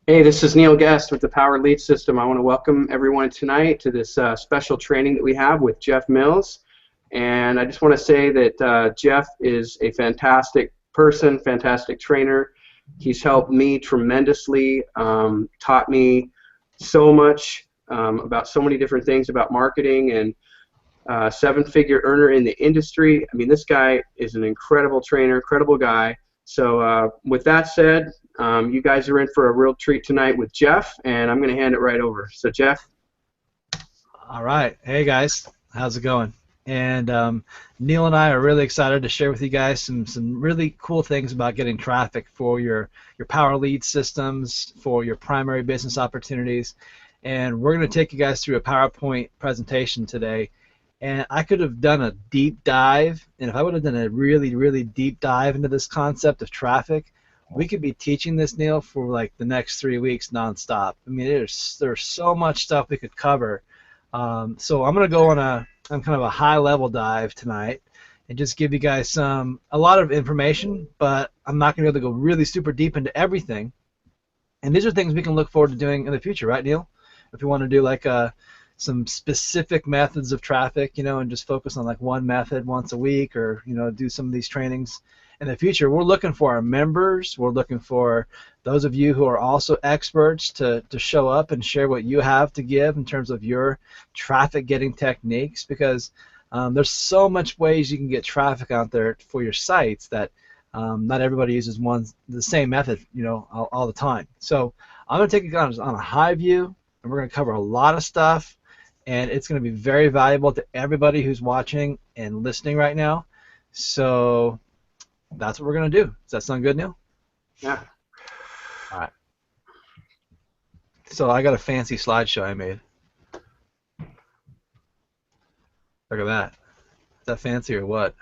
Hey, this is Neil Guest with the Power Lead System. I want to welcome everyone tonight to this special training that we have with Jeff Mills. And I just want to say that Jeff is a fantastic person, fantastic trainer. He's helped me tremendously, taught me so much about so many different things about marketing, and seven-figure earner in the industry. I mean, this guy is an incredible trainer, incredible guy. So with that said, you guys are in for a real treat tonight with Jeff, and I'm going to hand it right over. So, Jeff. All right. Hey, guys. How's it going? And Neil and I are really excited to share with you guys some really cool things about getting traffic for your power lead systems, for your primary business opportunities. And we're going to take you guys through a PowerPoint presentation today. And I could have done a deep dive, and if I would have done a really, really deep dive into this concept of traffic, we could be teaching this, Neil, for like the next 3 weeks nonstop. I mean, there's so much stuff we could cover. So I'm going to go on kind of a high-level dive tonight and just give you guys a lot of information, but I'm not going to be able to go really super deep into everything. And these are things we can look forward to doing in the future, right, Neil? If you want to do like some specific methods of traffic, and just focus on like one method once a week, or do some of these trainings in the future. We're looking for our members. We're looking for those of you who are also experts to show up and share what you have to give in terms of your traffic getting techniques, because there's so much ways you can get traffic out there for your sites that not everybody uses the same method all the time. So I'm going to take you guys on a high view, and we're going to cover a lot of stuff, and it's going to be very valuable to everybody who's watching and listening right now. So that's what we're going to do. Does that sound good, Neil? Yeah. All right. So I got a fancy slideshow I made. Look at that. Is that fancy or what?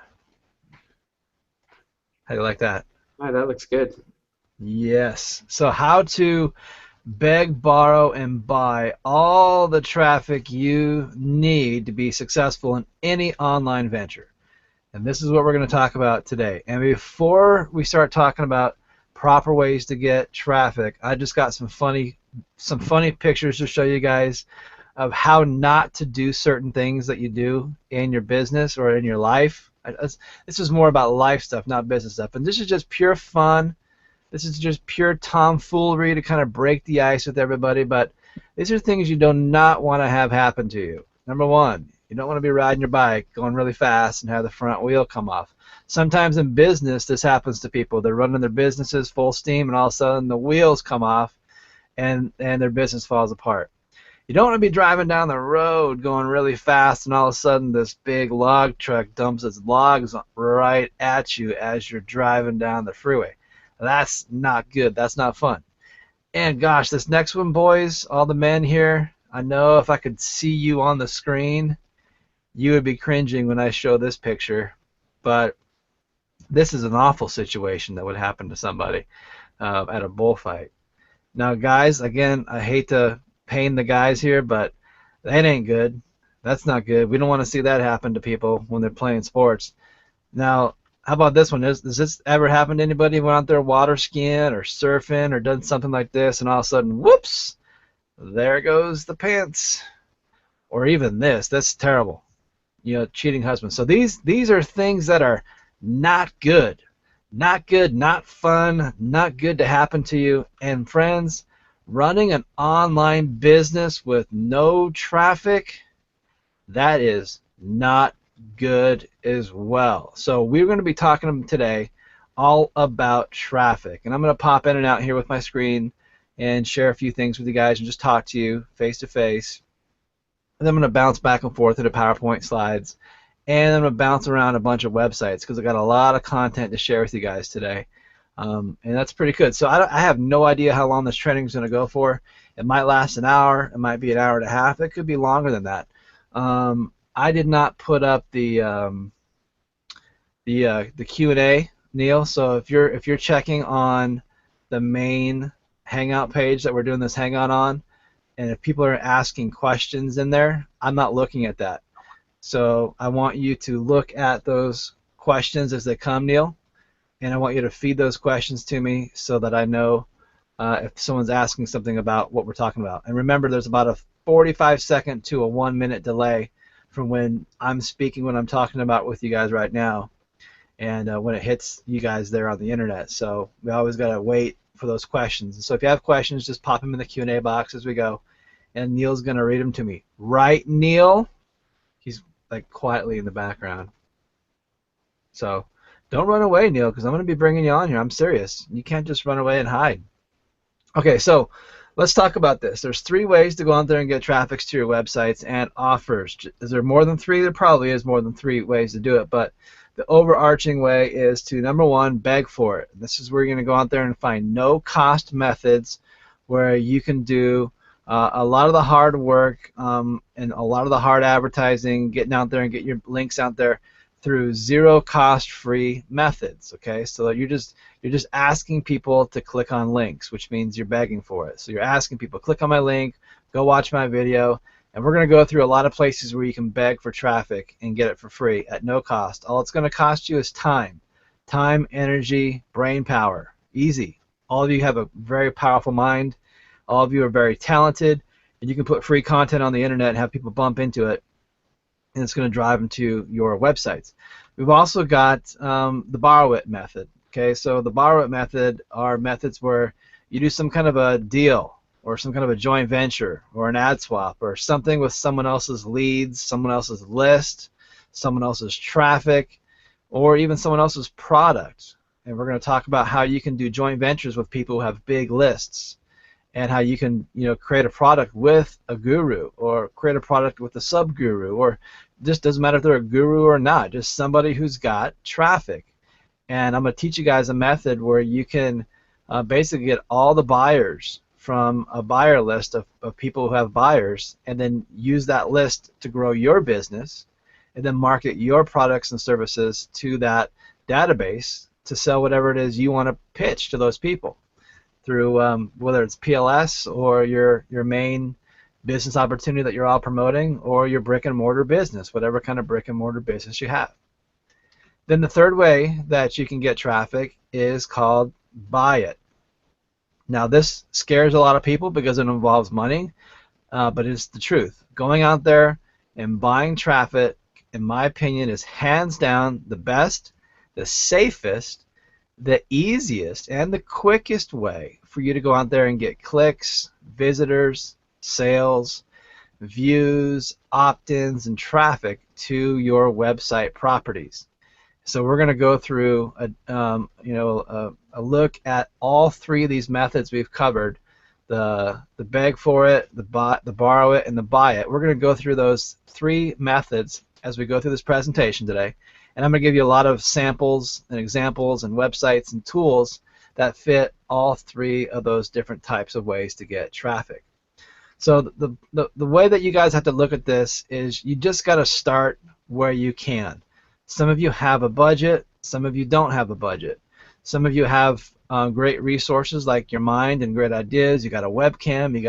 How do you like that? Oh, that looks good. Yes. So how to beg, borrow, and buy all the traffic you need to be successful in any online venture. And this is what we're going to talk about today. And before we start talking about proper ways to get traffic, I just got some funny pictures to show you guys of how not to do certain things that you do in your business or in your life. This is more about life stuff, not business stuff. And this is just pure fun. This is just pure tomfoolery to kind of break the ice with everybody. But these are things you do not want to have happen to you. Number one, you don't want to be riding your bike going really fast and have the front wheel come off. Sometimes in business this happens to people. They're running their businesses full steam, and all of a sudden the wheels come off and their business falls apart. You don't want to be driving down the road going really fast, and all of a sudden this big log truck dumps its logs right at you as you're driving down the freeway. That's not good. That's not fun. And gosh, this next one, boys, all the men here, I know if I could see you on the screen, you would be cringing when I show this picture, but this is an awful situation that would happen to somebody at a bullfight. Now, guys, again, I hate to pain the guys here, but that ain't good. That's not good. We don't want to see that happen to people when they're playing sports. Now, how about this one? Does this ever happen to anybody who went out there water skiing or surfing or done something like this, and all of a sudden, whoops, there goes the pants? Or even this. That's terrible. Cheating husband. So these are things that are not good. Not good, not fun, not good to happen to you. And friends, running an online business with no traffic, that is not good as well. So we're going to be talking today all about traffic. And I'm going to pop in and out here with my screen and share a few things with you guys and just talk to you face to face. And then I'm going to bounce back and forth to the PowerPoint slides. And I'm going to bounce around a bunch of websites because I've got a lot of content to share with you guys today. And that's pretty good. So I have no idea how long this training is going to go for. It might last an hour. It might be an hour and a half. It could be longer than that. I did not put up the Q&A, Neil. So if you're checking on the main Hangout page that we're doing this Hangout on, and if people are asking questions in there, I'm not looking at that. So I want you to look at those questions as they come, Neil. and I want you to feed those questions to me so that I know if someone's asking something about what we're talking about. And remember, there's about a 45-second to a 1-minute delay from when I'm speaking, when I'm talking about with you guys right now, and when it hits you guys there on the internet. So we always got to wait for those questions. And so if you have questions, just pop them in the Q&A box as we go, and Neil's going to read them to me. Right, Neil? He's like quietly in the background. So don't run away, Neil, because I'm going to be bringing you on here. I'm serious. You can't just run away and hide. Okay, so let's talk about this. There's 3 ways to go out there and get traffic to your websites and offers. Is there more than 3? There probably is more than 3 ways to do it, but the overarching way is to, number 1, beg for it. This is where you're going to go out there and find no-cost methods where you can do a lot of the hard work and a lot of the hard advertising, getting out there and get your links out there through zero-cost free methods. Okay, so you're just asking people to click on links, which means you're begging for it. So you're asking people, click on my link, go watch my video. And we're going to go through a lot of places where you can beg for traffic and get it for free at no cost. All it's going to cost you is time. Time, energy, brain power. Easy. All of you have a very powerful mind. All of you are very talented. And you can put free content on the internet and have people bump into it. And it's going to drive them to your websites. We've also got the borrow it method. Okay, so the borrow it method are methods where you do some kind of a deal, or some kind of a joint venture, or an ad swap, or something with someone else's leads, someone else's list, someone else's traffic, or even someone else's product. And we're going to talk about how you can do joint ventures with people who have big lists, and how you can, create a product with a guru, or create a product with a sub-guru, or just doesn't matter if they're a guru or not, just somebody who's got traffic. And I'm going to teach you guys a method where you can basically get all the buyers from a buyer list of people who have buyers, and then use that list to grow your business, and then market your products and services to that database to sell whatever it is you want to pitch to those people through whether it's PLS or your main business opportunity that you're all promoting, or your brick and mortar business, whatever kind of brick and mortar business you have. Then the third way that you can get traffic is called buy it. Now this scares a lot of people because it involves money, but it's the truth. Going out there and buying traffic, in my opinion, is hands down the best, the safest, the easiest, and the quickest way for you to go out there and get clicks, visitors, sales, views, opt-ins, and traffic to your website properties. So we're going to go through a look at all 3 of these methods we've covered: the beg for it, the borrow it, and the buy it. We're going to go through those 3 methods as we go through this presentation today, and I'm going to give you a lot of samples and examples and websites and tools that fit all 3 of those different types of ways to get traffic. So the way that you guys have to look at this is you just got to start where you can. Some of you have a budget, some of you don't have a budget. Some of you have great resources like your mind and great ideas. You got a webcam, you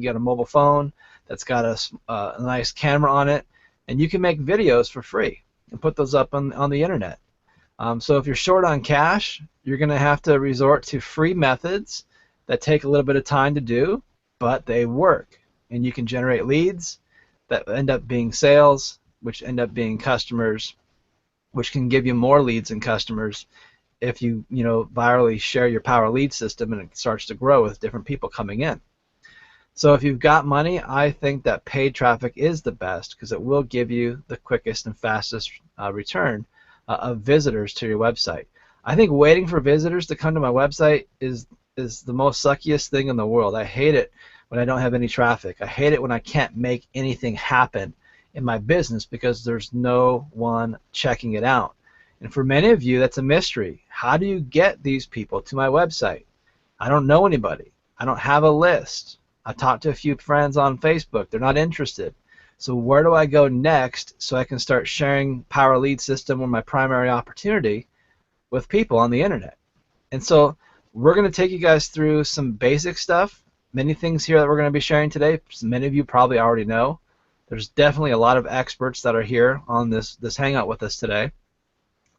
got a mobile phone that's got a nice camera on it, and you can make videos for free and put those up on the internet. So if you're short on cash, you're going to have to resort to free methods that take a little bit of time to do, but they work, and you can generate leads that end up being sales, which end up being customers, which can give you more leads and customers if you virally share your power lead system and it starts to grow with different people coming in. So if you've got money, I think that paid traffic is the best because it will give you the quickest and fastest return of visitors to your website. I think waiting for visitors to come to my website is the most suckiest thing in the world. I hate it when I don't have any traffic. I hate it when I can't make anything happen in my business because there's no one checking it out. And for many of you, that's a mystery. How do you get these people to my website? I don't know anybody. I don't have a list. I talked to a few friends on Facebook. They're not interested. So where do I go next so I can start sharing Power Lead System or my primary opportunity with people on the internet? And so we're going to take you guys through some basic stuff. Many things here that we're going to be sharing today, many of you probably already know. There's definitely a lot of experts that are here on this hangout with us today.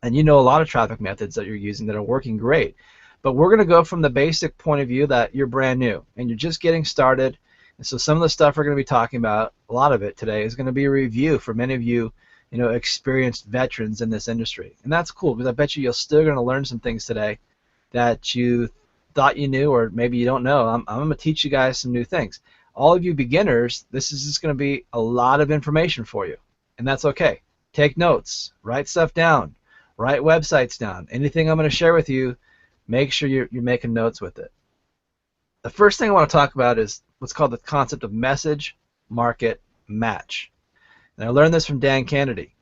and you know a lot of traffic methods that you're using that are working great. But we're going to go from the basic point of view that you're brand new and you're just getting started. And so some of the stuff we're going to be talking about, a lot of it today, is going to be a review for many of you, experienced veterans in this industry. And that's cool because I bet you're still going to learn some things today that you thought you knew or maybe you don't know. I'm going to teach you guys some new things. All of you beginners, this is just going to be a lot of information for you, and that's okay. Take notes, write stuff down, write websites down. Anything I'm going to share with you, make sure you're making notes with it. The first thing I want to talk about is what's called the concept of message, market, match. And I learned this from Dan Kennedy.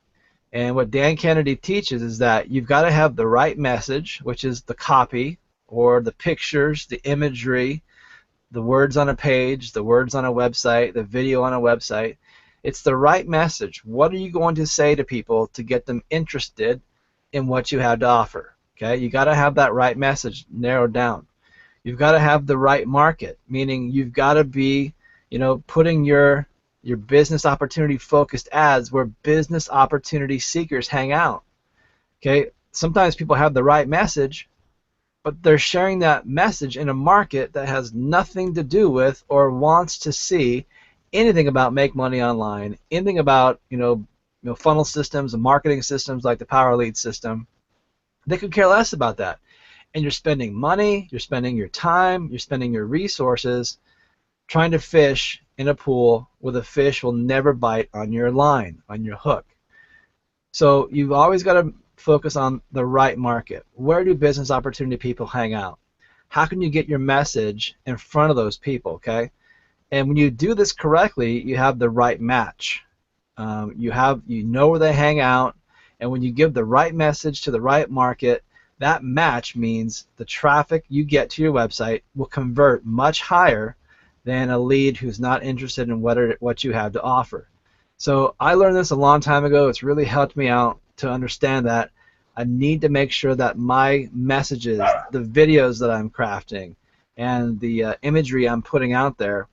And what Dan Kennedy teaches is that you've got to have the right message, which is the copy or the pictures, the imagery, the words on a page, the words on a website, the video on a website. It's the right message. What are you going to say to people to get them interested in what you have to offer? Okay, you got to have that right message narrowed down. You've got to have the right market, meaning you've got to be, putting your business opportunity focused ads where business opportunity seekers hang out. Okay, sometimes people have the right message, but they're sharing that message in a market that has nothing to do with or wants to see anything about make money online, anything about funnel systems and marketing systems like the Power Lead system. They could care less about that. And you're spending money, you're spending your time, you're spending your resources trying to fish in a pool where the fish will never bite on your line, on your hook. So you've always got to focus on the right market. Where do business opportunity people hang out? How can you get your message in front of those people, okay? And when you do this correctly, you have the right match. You know where they hang out, and when you give the right message to the right market, that match means the traffic you get to your website will convert much higher than a lead who's not interested in what you have to offer. So I learned this a long time ago. It's really helped me out to understand that I need to make sure that my messages, the videos that I'm crafting, and the imagery I'm putting out there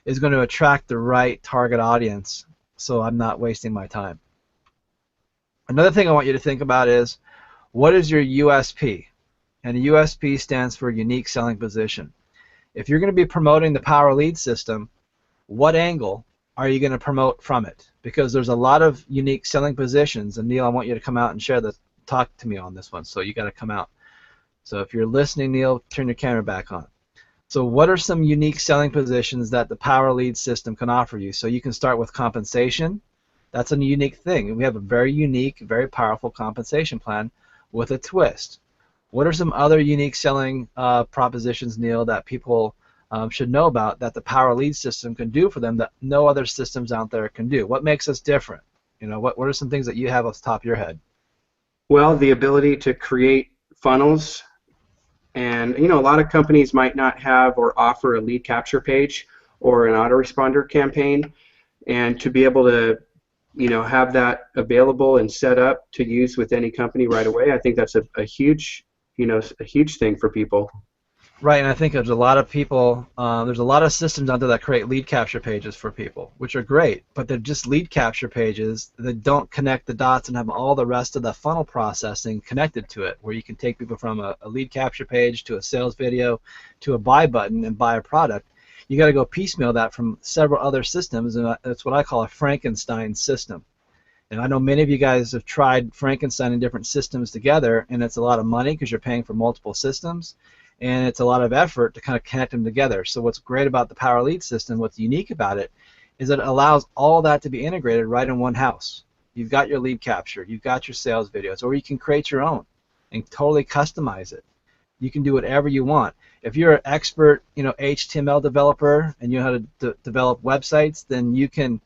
is going to attract the right target audience so I'm not wasting my time. Another thing I want you to think about is, what is your USP? And the USP stands for unique selling position. If you're going to be promoting the Power Lead system, what angle are you going to promote from it? Because there's a lot of unique selling positions, and Neil, I want you to come out and talk to me on this one, so you got to come out. So if you're listening, Neil, turn your camera back on. So what are some unique selling positions that the Power Lead system can offer you? So you can start with compensation. That's a unique thing. We have a very unique, very powerful compensation plan with a twist. What are some other unique selling propositions, Neil, that people should know about that the Power Lead system can do for them that no other systems out there can do? What makes us different? What are some things that you have off the top of your head? Well, the ability to create funnels, and a lot of companies might not have or offer a lead capture page or an autoresponder campaign, and to be able to have that available and set up to use with any company right away, I think that's a huge thing for people. Right, and I think there's a lot of people, there's a lot of systems out there that create lead capture pages for people, which are great, but they're just lead capture pages that don't connect the dots and have all the rest of the funnel processing connected to it, where you can take people from a lead capture page to a sales video to a buy button and buy a product. You got to go piecemeal that from several other systems, and that's what I call a Frankenstein system. And I know many of you guys have tried Frankensteining different systems together, and it's a lot of money because you're paying for multiple systems, and it's a lot of effort to kind of connect them together. So what's great about the Power Lead system, what's unique about it, is that it allows all that to be integrated right in one house. You've got your lead capture, you've got your sales videos, or you can create your own and totally customize it. You can do whatever you want. If you're an expert, HTML developer and you know how to develop websites, then you can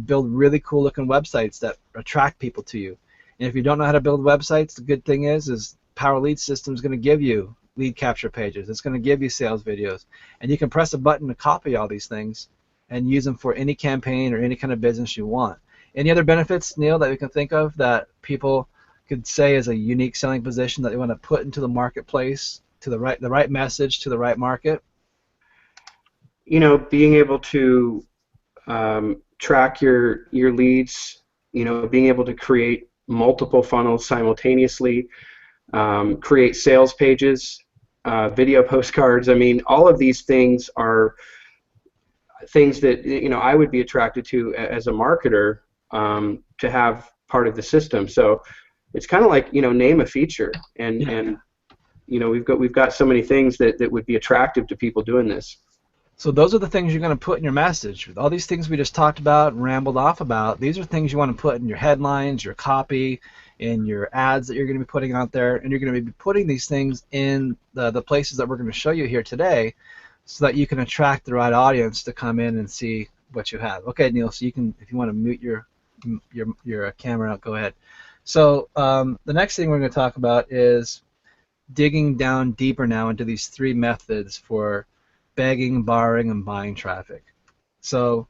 build really cool-looking websites that attract people to you. And if you don't know how to build websites, the good thing is Power Lead system is going to give you lead capture pages. It's going to give you sales videos, and you can press a button to copy all these things and use them for any campaign or any kind of business you want. Any other benefits, Neil, that we can think of that people could say is a unique selling position that they want to put into the marketplace, to the right message to the right market? Being able to track your leads, being able to create multiple funnels simultaneously, create sales pages, video postcards. I mean, all of these things are things that I would be attracted to as a marketer, to have part of the system. So it's kind of like, name a feature, and Yeah. we've got so many things that would be attractive to people doing this. So those are the things you're going to put in your message. All these things we just talked about and rambled off about, these are things you want to put in your headlines, your copy, in your ads that you're going to be putting out there, and you're going to be putting these things in the places that we're going to show you here today, so that you can attract the right audience to come in and see what you have. Okay, Neil, so you can, if you want to mute your camera out, go ahead. So the next thing we're going to talk about is digging down deeper now into these three methods for begging, borrowing, and buying traffic. So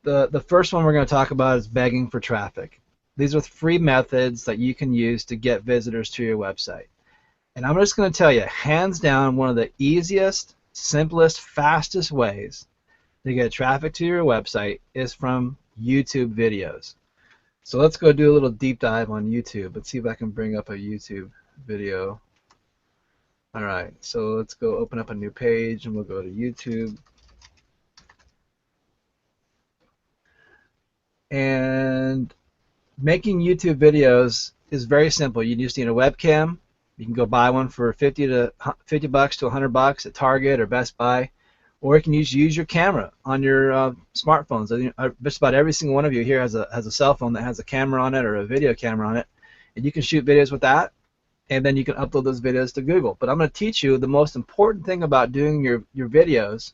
the first one we're going to talk about is begging for traffic. These are free methods that you can use to get visitors to your website. And I'm just going to tell you, hands down, one of the easiest, simplest, fastest ways to get traffic to your website is from YouTube videos. So let's go do a little deep dive on YouTube. Let's see if I can bring up a YouTube video. All right, so let's go open up a new page and we'll go to YouTube. And making YouTube videos is very simple. You just need a webcam. You can go buy one for $50 to $100 at Target or Best Buy, or you can use your camera on your smartphones. Just about every single one of you here has a cell phone that has a camera on it or a video camera on it, and you can shoot videos with that, and then you can upload those videos to Google. But I'm going to teach you the most important thing about doing your videos.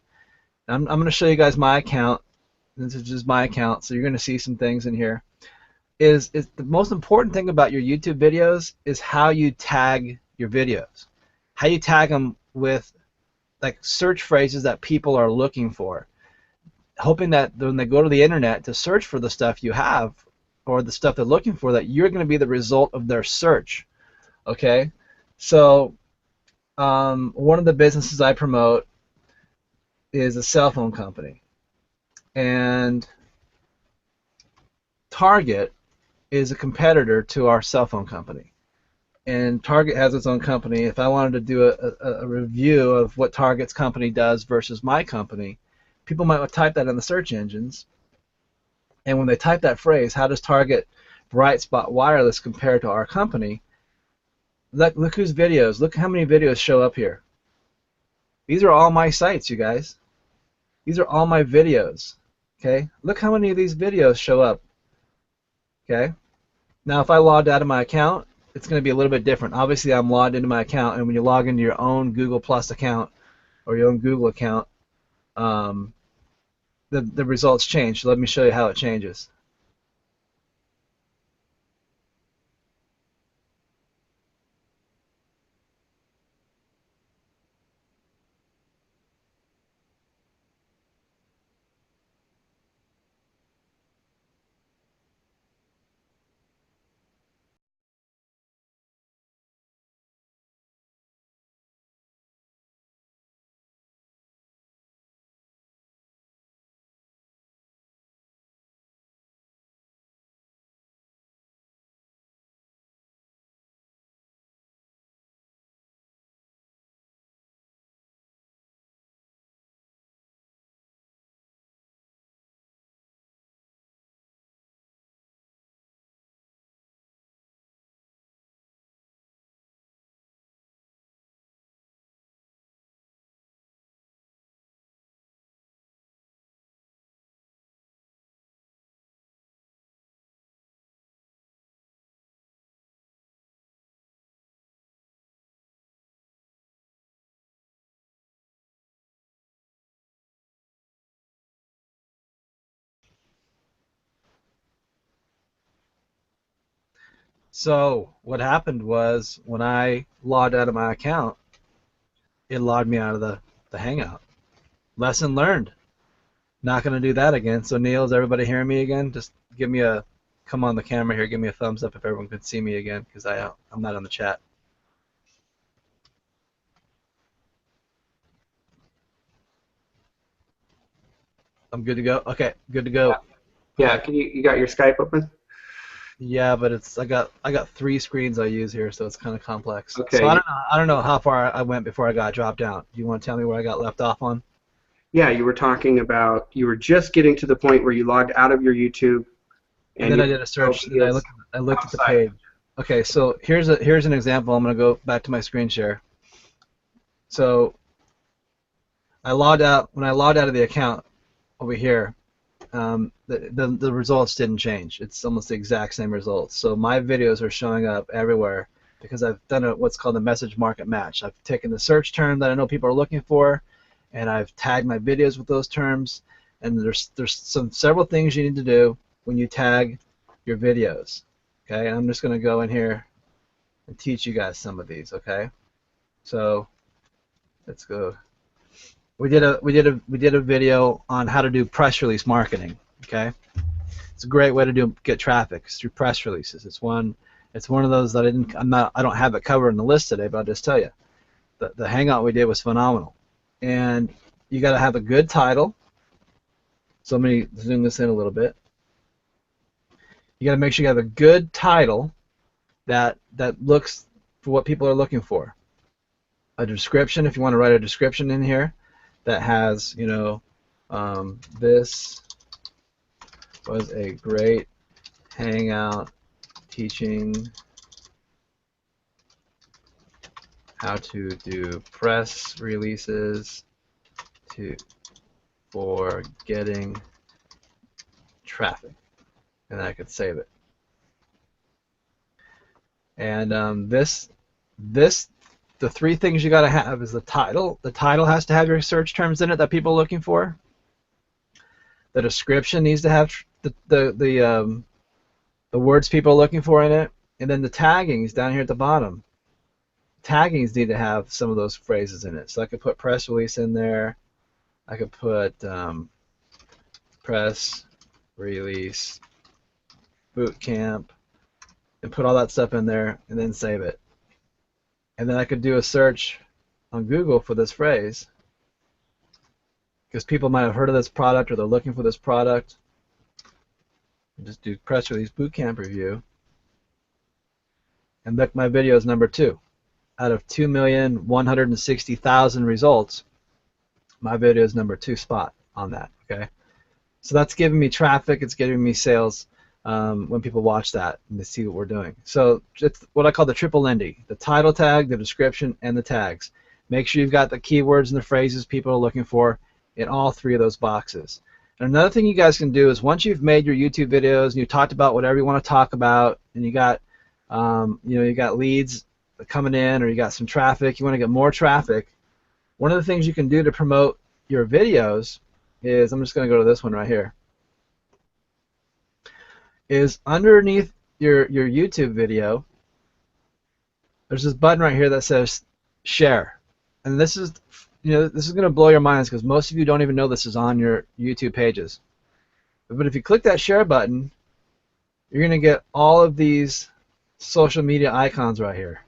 I'm going to show you guys my account. This is just my account, so you're going to see some things in here. Is the most important thing about your YouTube videos is how you tag your videos, how you tag them with like search phrases that people are looking for, hoping that when they go to the internet to search for the stuff you have or the stuff they're looking for, that you're going to be the result of their search. Okay, so one of the businesses I promote is a cell phone company, and Target is a competitor to our cell phone company. And Target has its own company. If I wanted to do a review of what Target's company does versus my company, people might type that in the search engines. And when they type that phrase, how does Target Bright Spot Wireless compare to our company? Look whose videos. Look how many videos show up here. These are all my sites, you guys. These are all my videos. Okay? Look how many of these videos show up. Okay? Now, if I logged out of my account, it's going to be a little bit different. Obviously, I'm logged into my account, and when you log into your own Google Plus account or your own Google account, the results change. So let me show you how it changes. So what happened was when I logged out of my account, it logged me out of the Hangout. Lesson learned. Not going to do that again. So Neil, is everybody hearing me again? Just give me a, come on the camera here, give me a thumbs up if everyone can see me again, because I'm not on the chat. I'm good to go? Okay, good to Yeah. go. Yeah. Can you got your Skype open? Yeah, but I got 3 screens I use here, so it's kind of complex. So Okay. I don't know how far I went before I got dropped out. Do you want to tell me where I got left off on? Yeah, you were talking about you were just getting to the point where you logged out of your YouTube And and then you I did a were search. Then videos I looked at the outside. page. Okay, so here's an example. I'm gonna go back to my screen share. So I logged out when I logged out of the account over here. The results didn't change. It's almost the exact same results. So my videos are showing up everywhere because I've done what's called a message market match. I've taken the search term that I know people are looking for, and I've tagged my videos with those terms. And there's several things you need to do when you tag your videos. Okay, and I'm just going to go in here and teach you guys some of these. Okay, so let's go. We did a video on how to do press release marketing. Okay. It's a great way to get traffic through press releases. It's one of those that I don't have it covered in the list today, but I'll just tell you the hangout we did was phenomenal. And you got to have a good title. So let me zoom this in a little bit. You got to make sure you have a good title that looks for what people are looking for. A description, if you want to write a description in here that has, this was a great hangout teaching how to do press releases for getting traffic, and I could save it. And the 3 things you got to have is the title. The title has to have your search terms in it that people are looking for. The description needs to have the words people are looking for in it, and then the taggings down here at the bottom. Taggings need to have some of those phrases in it. So I could put press release in there. I could put press release boot camp and put all that stuff in there and then save it. And then I could do a search on Google for this phrase because people might have heard of this product or they're looking for this product. And just do press release boot camp review and look, my video is number 2. Out of 2,160,000 results, my video is number 2 spot on that. Okay, so that's giving me traffic. It's giving me sales when people watch that and they see what we're doing. So it's what I call the triple Lindy: the title tag, the description, and the tags. Make sure you've got the keywords and the phrases people are looking for in all 3 of those boxes. And another thing you guys can do is once you've made your YouTube videos and you talked about whatever you want to talk about, and you got you got leads coming in, or you got some traffic, you want to get more traffic, one of the things you can do to promote your videos is, I'm just going to go to this one right here, is underneath your YouTube video, there's this button right here that says share. And this is this is going to blow your minds because most of you don't even know this is on your YouTube pages. But if you click that share button, you're going to get all of these social media icons right here.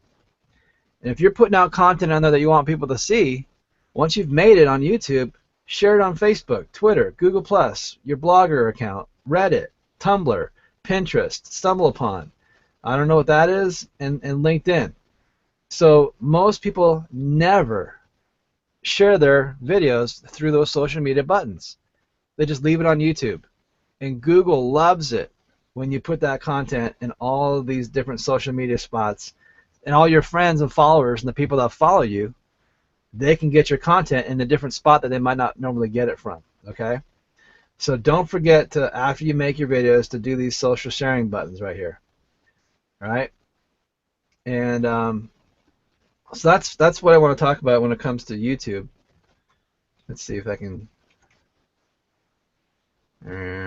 And if you're putting out content on there that you want people to see, once you've made it on YouTube, share it on Facebook, Twitter, Google+, your Blogger account, Reddit, Tumblr, Pinterest, StumbleUpon, I don't know what that is, and LinkedIn. So most people never share their videos through those social media buttons. They just leave it on YouTube. And Google loves it when you put that content in all of these different social media spots, and all your friends and followers and the people that follow you, they can get your content in a different spot that they might not normally get it from. Okay? So don't forget to, after you make your videos, to do these social sharing buttons right here. All right? And so that's what I want to talk about when it comes to YouTube. Let's see if I can. There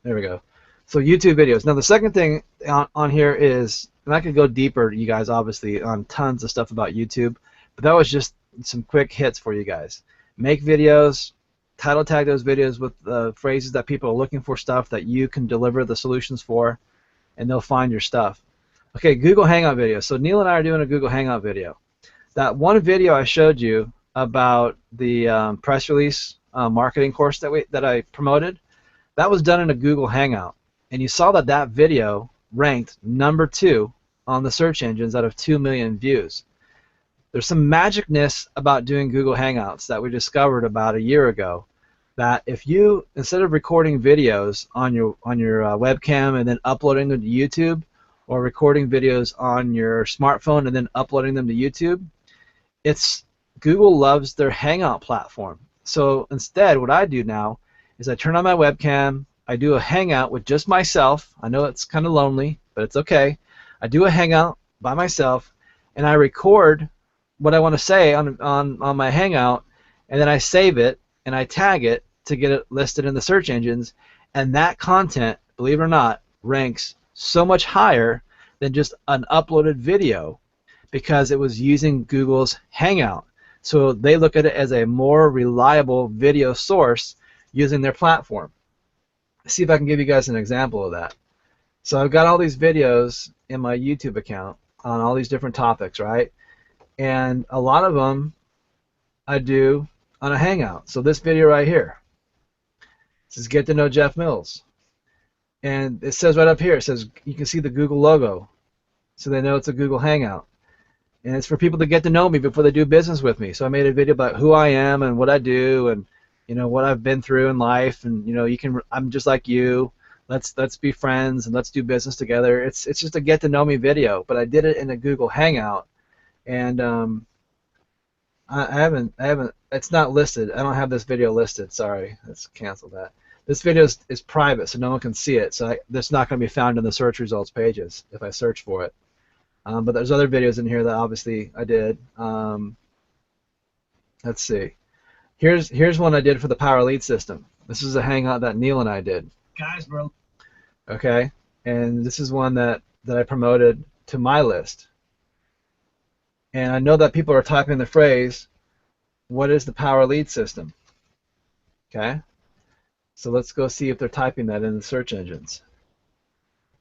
we go. So YouTube videos. Now the second thing on here is, and I could go deeper, you guys, obviously, on tons of stuff about YouTube, but that was just some quick hits for you guys. Make videos, title tag those videos with phrases that people are looking for, stuff that you can deliver the solutions for, and they'll find your stuff. Okay, Google Hangout video. So Neil and I are doing a Google Hangout video. That one video I showed you about the press release marketing course that I promoted, that was done in a Google Hangout. and you saw that that video ranked #2 on the search engines out of 2 million views. There's some magicness about doing Google Hangouts that we discovered about a year ago, that if you, instead of recording videos on your webcam and then uploading them to YouTube, or recording videos on your smartphone and then uploading them to YouTube, Google loves their Hangout platform. So instead, what I do now is I turn on my webcam, I do a Hangout with just myself. I know it's kind of lonely, but it's okay. I do a Hangout by myself, and I record what I want to say on my Hangout, and then I save it and I tag it to get it listed in the search engines, and that content, believe it or not, ranks so much higher than just an uploaded video because it was using Google's Hangout. So they look at it as a more reliable video source using their platform. Let's see if I can give you guys an example of that. So I've got all these videos in my YouTube account on all these different topics, right? And a lot of them I do on a Hangout. So this video right here, this is Get to Know Jeff Mills. And it says right up here, it says, you can see the Google logo, so they know it's a Google Hangout. And it's for people to get to know me before they do business with me. So I made a video about who I am and what I do, and what I've been through in life, and I'm just like you. Let's be friends and let's do business together. It's just a get to know me video, but I did it in a Google Hangout, and I haven't. It's not listed. I don't have this video listed. Sorry, let's cancel that. This video is private, so no one can see it. So that's not going to be found in the search results pages if I search for it. But there's other videos in here that obviously I did. Let's see. Here's one I did for the Power Lead system. This is a Hangout that Neil and I did. Guys, bro. Okay, and this is one that I promoted to my list. And I know that people are typing the phrase, "What is the Power Lead system?" Okay, so let's go see if they're typing that in the search engines.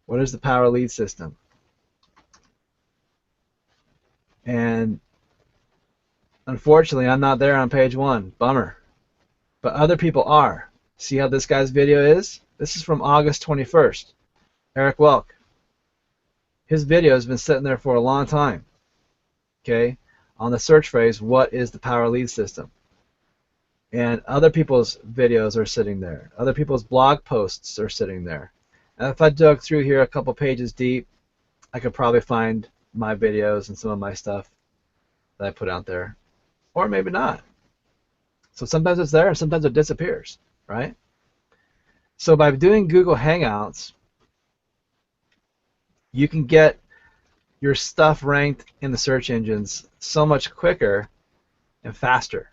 What is the Power Lead system? And unfortunately, I'm not there on page 1. Bummer. But other people are. See how this guy's video is? This is from August 21st. Eric Welk. His video has been sitting there for a long time. Okay? On the search phrase, what is the Power Lead system? And other people's videos are sitting there. Other people's blog posts are sitting there. And if I dug through here a couple pages deep, I could probably find my videos and some of my stuff that I put out there. Or maybe not. So sometimes it's there and sometimes it disappears, right? So by doing Google Hangouts, you can get your stuff ranked in the search engines so much quicker and faster.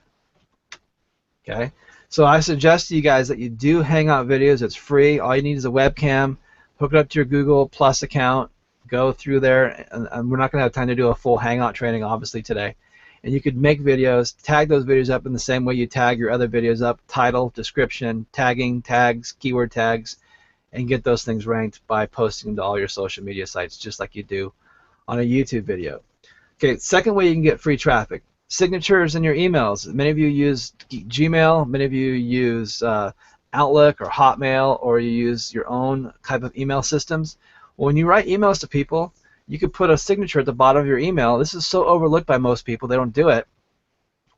Okay? So I suggest to you guys that you do Hangout videos. It's free. All you need is a webcam. Hook it up to your Google Plus account. Go through there, and we're not going to have time to do a full Hangout training, obviously, today. And you could make videos, tag those videos up in the same way you tag your other videos up, title, description, tagging, tags, keyword tags, and get those things ranked by posting them to all your social media sites, just like you do on a YouTube video. Okay, second way you can get free traffic, signatures in your emails. Many of you use Gmail, many of you use Outlook or Hotmail, or you use your own type of email systems. Well, when you write emails to people, you could put a signature at the bottom of your email. This is so overlooked by most people, they don't do it.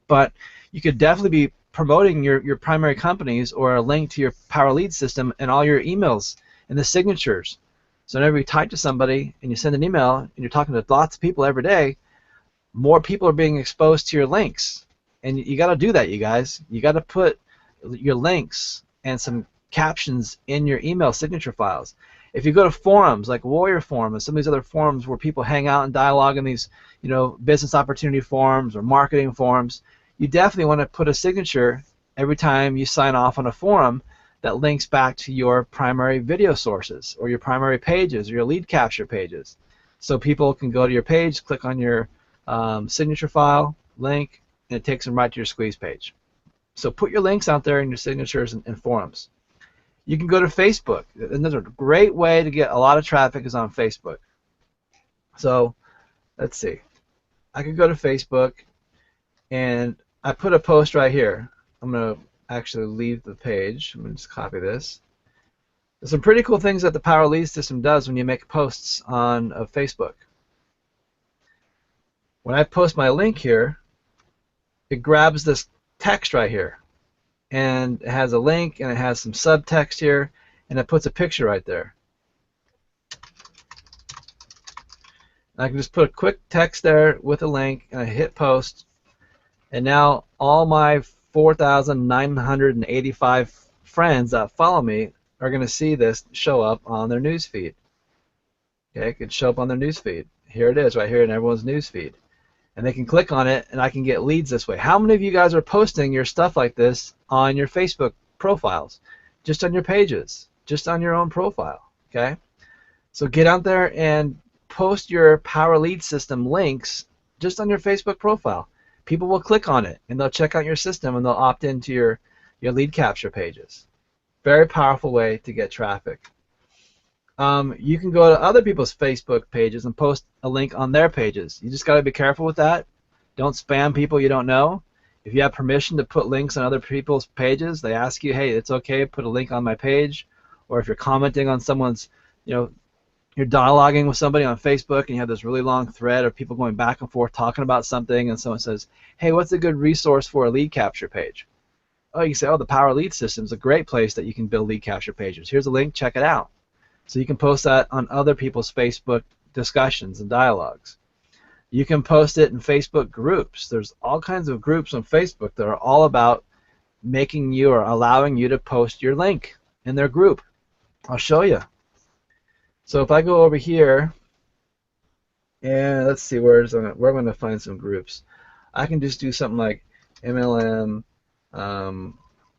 But you could definitely be promoting your primary companies or a link to your Power Lead system in all your emails in the signatures. So whenever you type to somebody and you send an email and you're talking to lots of people every day, more people are being exposed to your links. And you got to do that, you guys. You got to put your links and some captions in your email signature files. If you go to forums like Warrior Forum and some of these other forums where people hang out and dialogue in these, business opportunity forums or marketing forums, you definitely want to put a signature every time you sign off on a forum that links back to your primary video sources or your primary pages or your lead capture pages. So people can go to your page, click on your signature file, link, and it takes them right to your squeeze page. So put your links out there in your signatures and forums. You can go to Facebook. Another great way to get a lot of traffic is on Facebook. So let's see. I could go to Facebook, and I put a post right here. I'm going to actually leave the page. I'm going to just copy this. There's some pretty cool things that the Power Lead system does when you make posts on Facebook. When I post my link here, it grabs this text right here, and it has a link, and it has some subtext here, and it puts a picture right there. I can just put a quick text there with a link, and I hit post, and now all my 4,985 friends that follow me are going to see this show up on their news feed. Okay, it could show up on their news feed. Here it is right here in everyone's news feed. And they can click on it, and I can get leads this way. How many of you guys are posting your stuff like this on your Facebook profiles? Just on your pages, just on your own profile, okay? So get out there and post your Power Lead system links just on your Facebook profile. People will click on it, and they'll check out your system, and they'll opt into your lead capture pages. Very powerful way to get traffic. You can go to other people's Facebook pages and post a link on their pages. You just got to be careful with that. Don't spam people you don't know. If you have permission to put links on other people's pages, they ask you, hey, it's okay, put a link on my page. Or if you're commenting on someone's, you're dialoguing with somebody on Facebook and you have this really long thread of people going back and forth talking about something, and someone says, hey, what's a good resource for a lead capture page? Oh, you say, oh, the Power Lead system is a great place that you can build lead capture pages. Here's a link, check it out. So you can post that on other people's Facebook discussions and dialogues. You can post it in Facebook groups. There's all kinds of groups on Facebook that are all about making you or allowing you to post your link in their group. I'll show you. So if I go over here, and let's see where I'm going to find some groups. I can just do something like MLM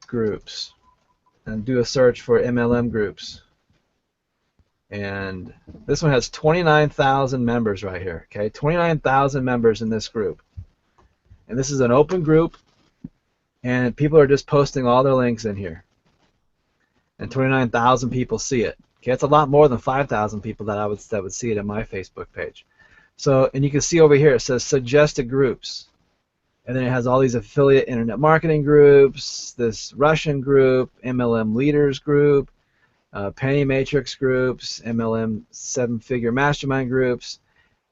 groups and do a search for MLM groups. And this one has 29,000 members right here. Okay, 29,000 members in this group. And this is an open group, and people are just posting all their links in here. And 29,000 people see it. Okay, it's a lot more than 5,000 people that would see it in my Facebook page. So, and you can see over here it says suggested groups. And then it has all these affiliate internet marketing groups, this Russian group, MLM leaders group, penny matrix groups, MLM seven-figure mastermind groups,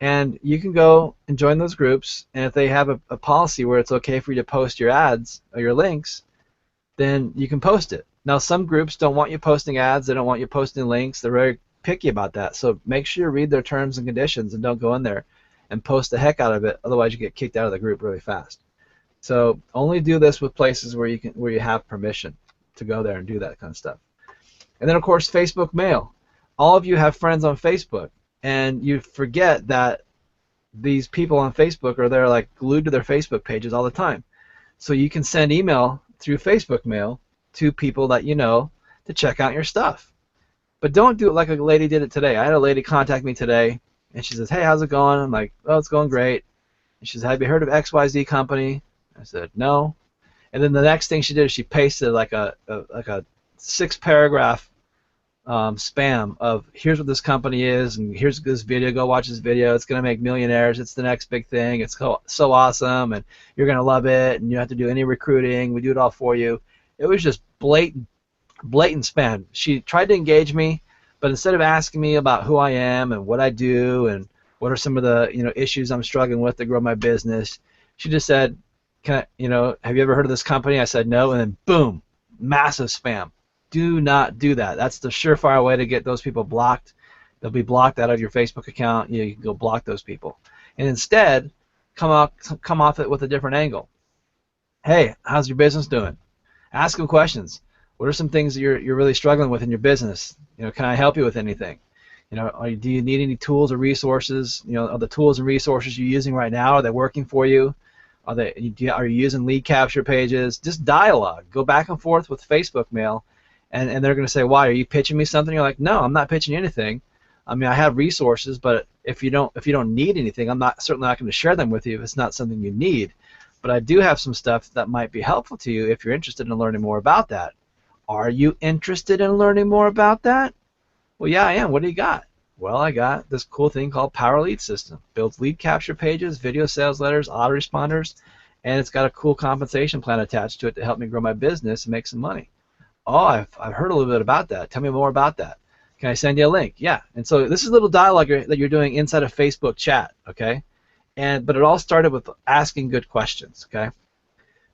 and you can go and join those groups, and if they have a policy where it's okay for you to post your ads or your links, then you can post it. Now some groups don't want you posting ads, they don't want you posting links, they're very picky about that, so make sure you read their terms and conditions and don't go in there and post the heck out of it, otherwise you get kicked out of the group really fast. So only do this with places where you have permission to go there and do that kind of stuff. And then, of course, Facebook mail. All of you have friends on Facebook, and you forget that these people on Facebook are there like glued to their Facebook pages all the time. So you can send email through Facebook mail to people that you know to check out your stuff. But don't do it like a lady did it today. I had a lady contact me today, and she says, hey, how's it going? I'm like, oh, it's going great. And she says, have you heard of XYZ company? I said, no. And then the next thing she did is she pasted like a 6-paragraph spam of here's what this company is, and here's this video, go watch this video, it's going to make millionaires, it's the next big thing, it's so awesome, and you're going to love it, and you don't have to do any recruiting, we do it all for you. It was just blatant spam. She tried to engage me, but instead of asking me about who I am and what I do and what are some of the issues I'm struggling with to grow my business, she just said, have you ever heard of this company? I said no, and then boom, massive spam. Do not do that. That's the surefire way to get those people blocked. They'll be blocked out of your Facebook account. You can go block those people. And instead, come off it with a different angle. Hey, how's your business doing? Ask them questions. What are some things that you're really struggling with in your business? Can I help you with anything? Do you need any tools or resources? Are the tools and resources you're using right now, are they working for you? Are you using lead capture pages? Just dialogue. Go back and forth with Facebook mail. And they're going to say, why, are you pitching me something? You're like, no, I'm not pitching you anything. I mean, I have resources, but if you don't need anything, I'm certainly not going to share them with you if it's not something you need. But I do have some stuff that might be helpful to you if you're interested in learning more about that. Are you interested in learning more about that? Well, yeah, I am. What do you got? Well, I got this cool thing called Power Lead System. Builds lead capture pages, video sales letters, autoresponders, and it's got a cool compensation plan attached to it to help me grow my business and make some money. Oh, I've heard a little bit about that. Tell me more about that. Can I send you a link? Yeah. And so this is a little dialogue that you're doing inside a Facebook chat, okay? But it all started with asking good questions, okay?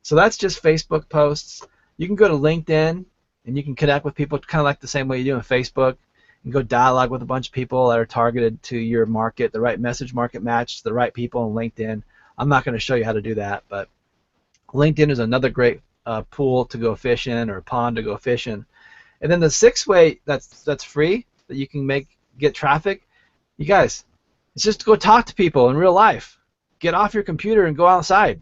So that's just Facebook posts. You can go to LinkedIn and you can connect with people kind of like the same way you do on Facebook. You can go dialogue with a bunch of people that are targeted to your market, the right message market match, the right people on LinkedIn. I'm not going to show you how to do that, but LinkedIn is another great pool to go fish in, or pond to go fish in. And then the sixth way that's free that you can get traffic, you guys, it's just to go talk to people in real life. Get off your computer and go outside.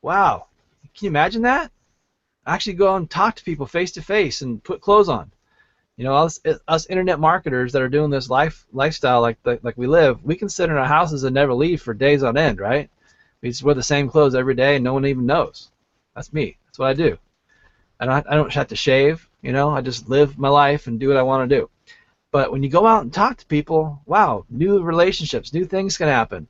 Wow, can you imagine that? Actually go and talk to people face to face and put clothes on. You know, us internet marketers that are doing this lifestyle like we live, we can sit in our houses and never leave for days on end, right? We just wear the same clothes every day and no one even knows. That's me. That's what I do. I don't have to shave, you know, I just live my life and do what I want to do. But when you go out and talk to people, wow, new relationships, new things can happen,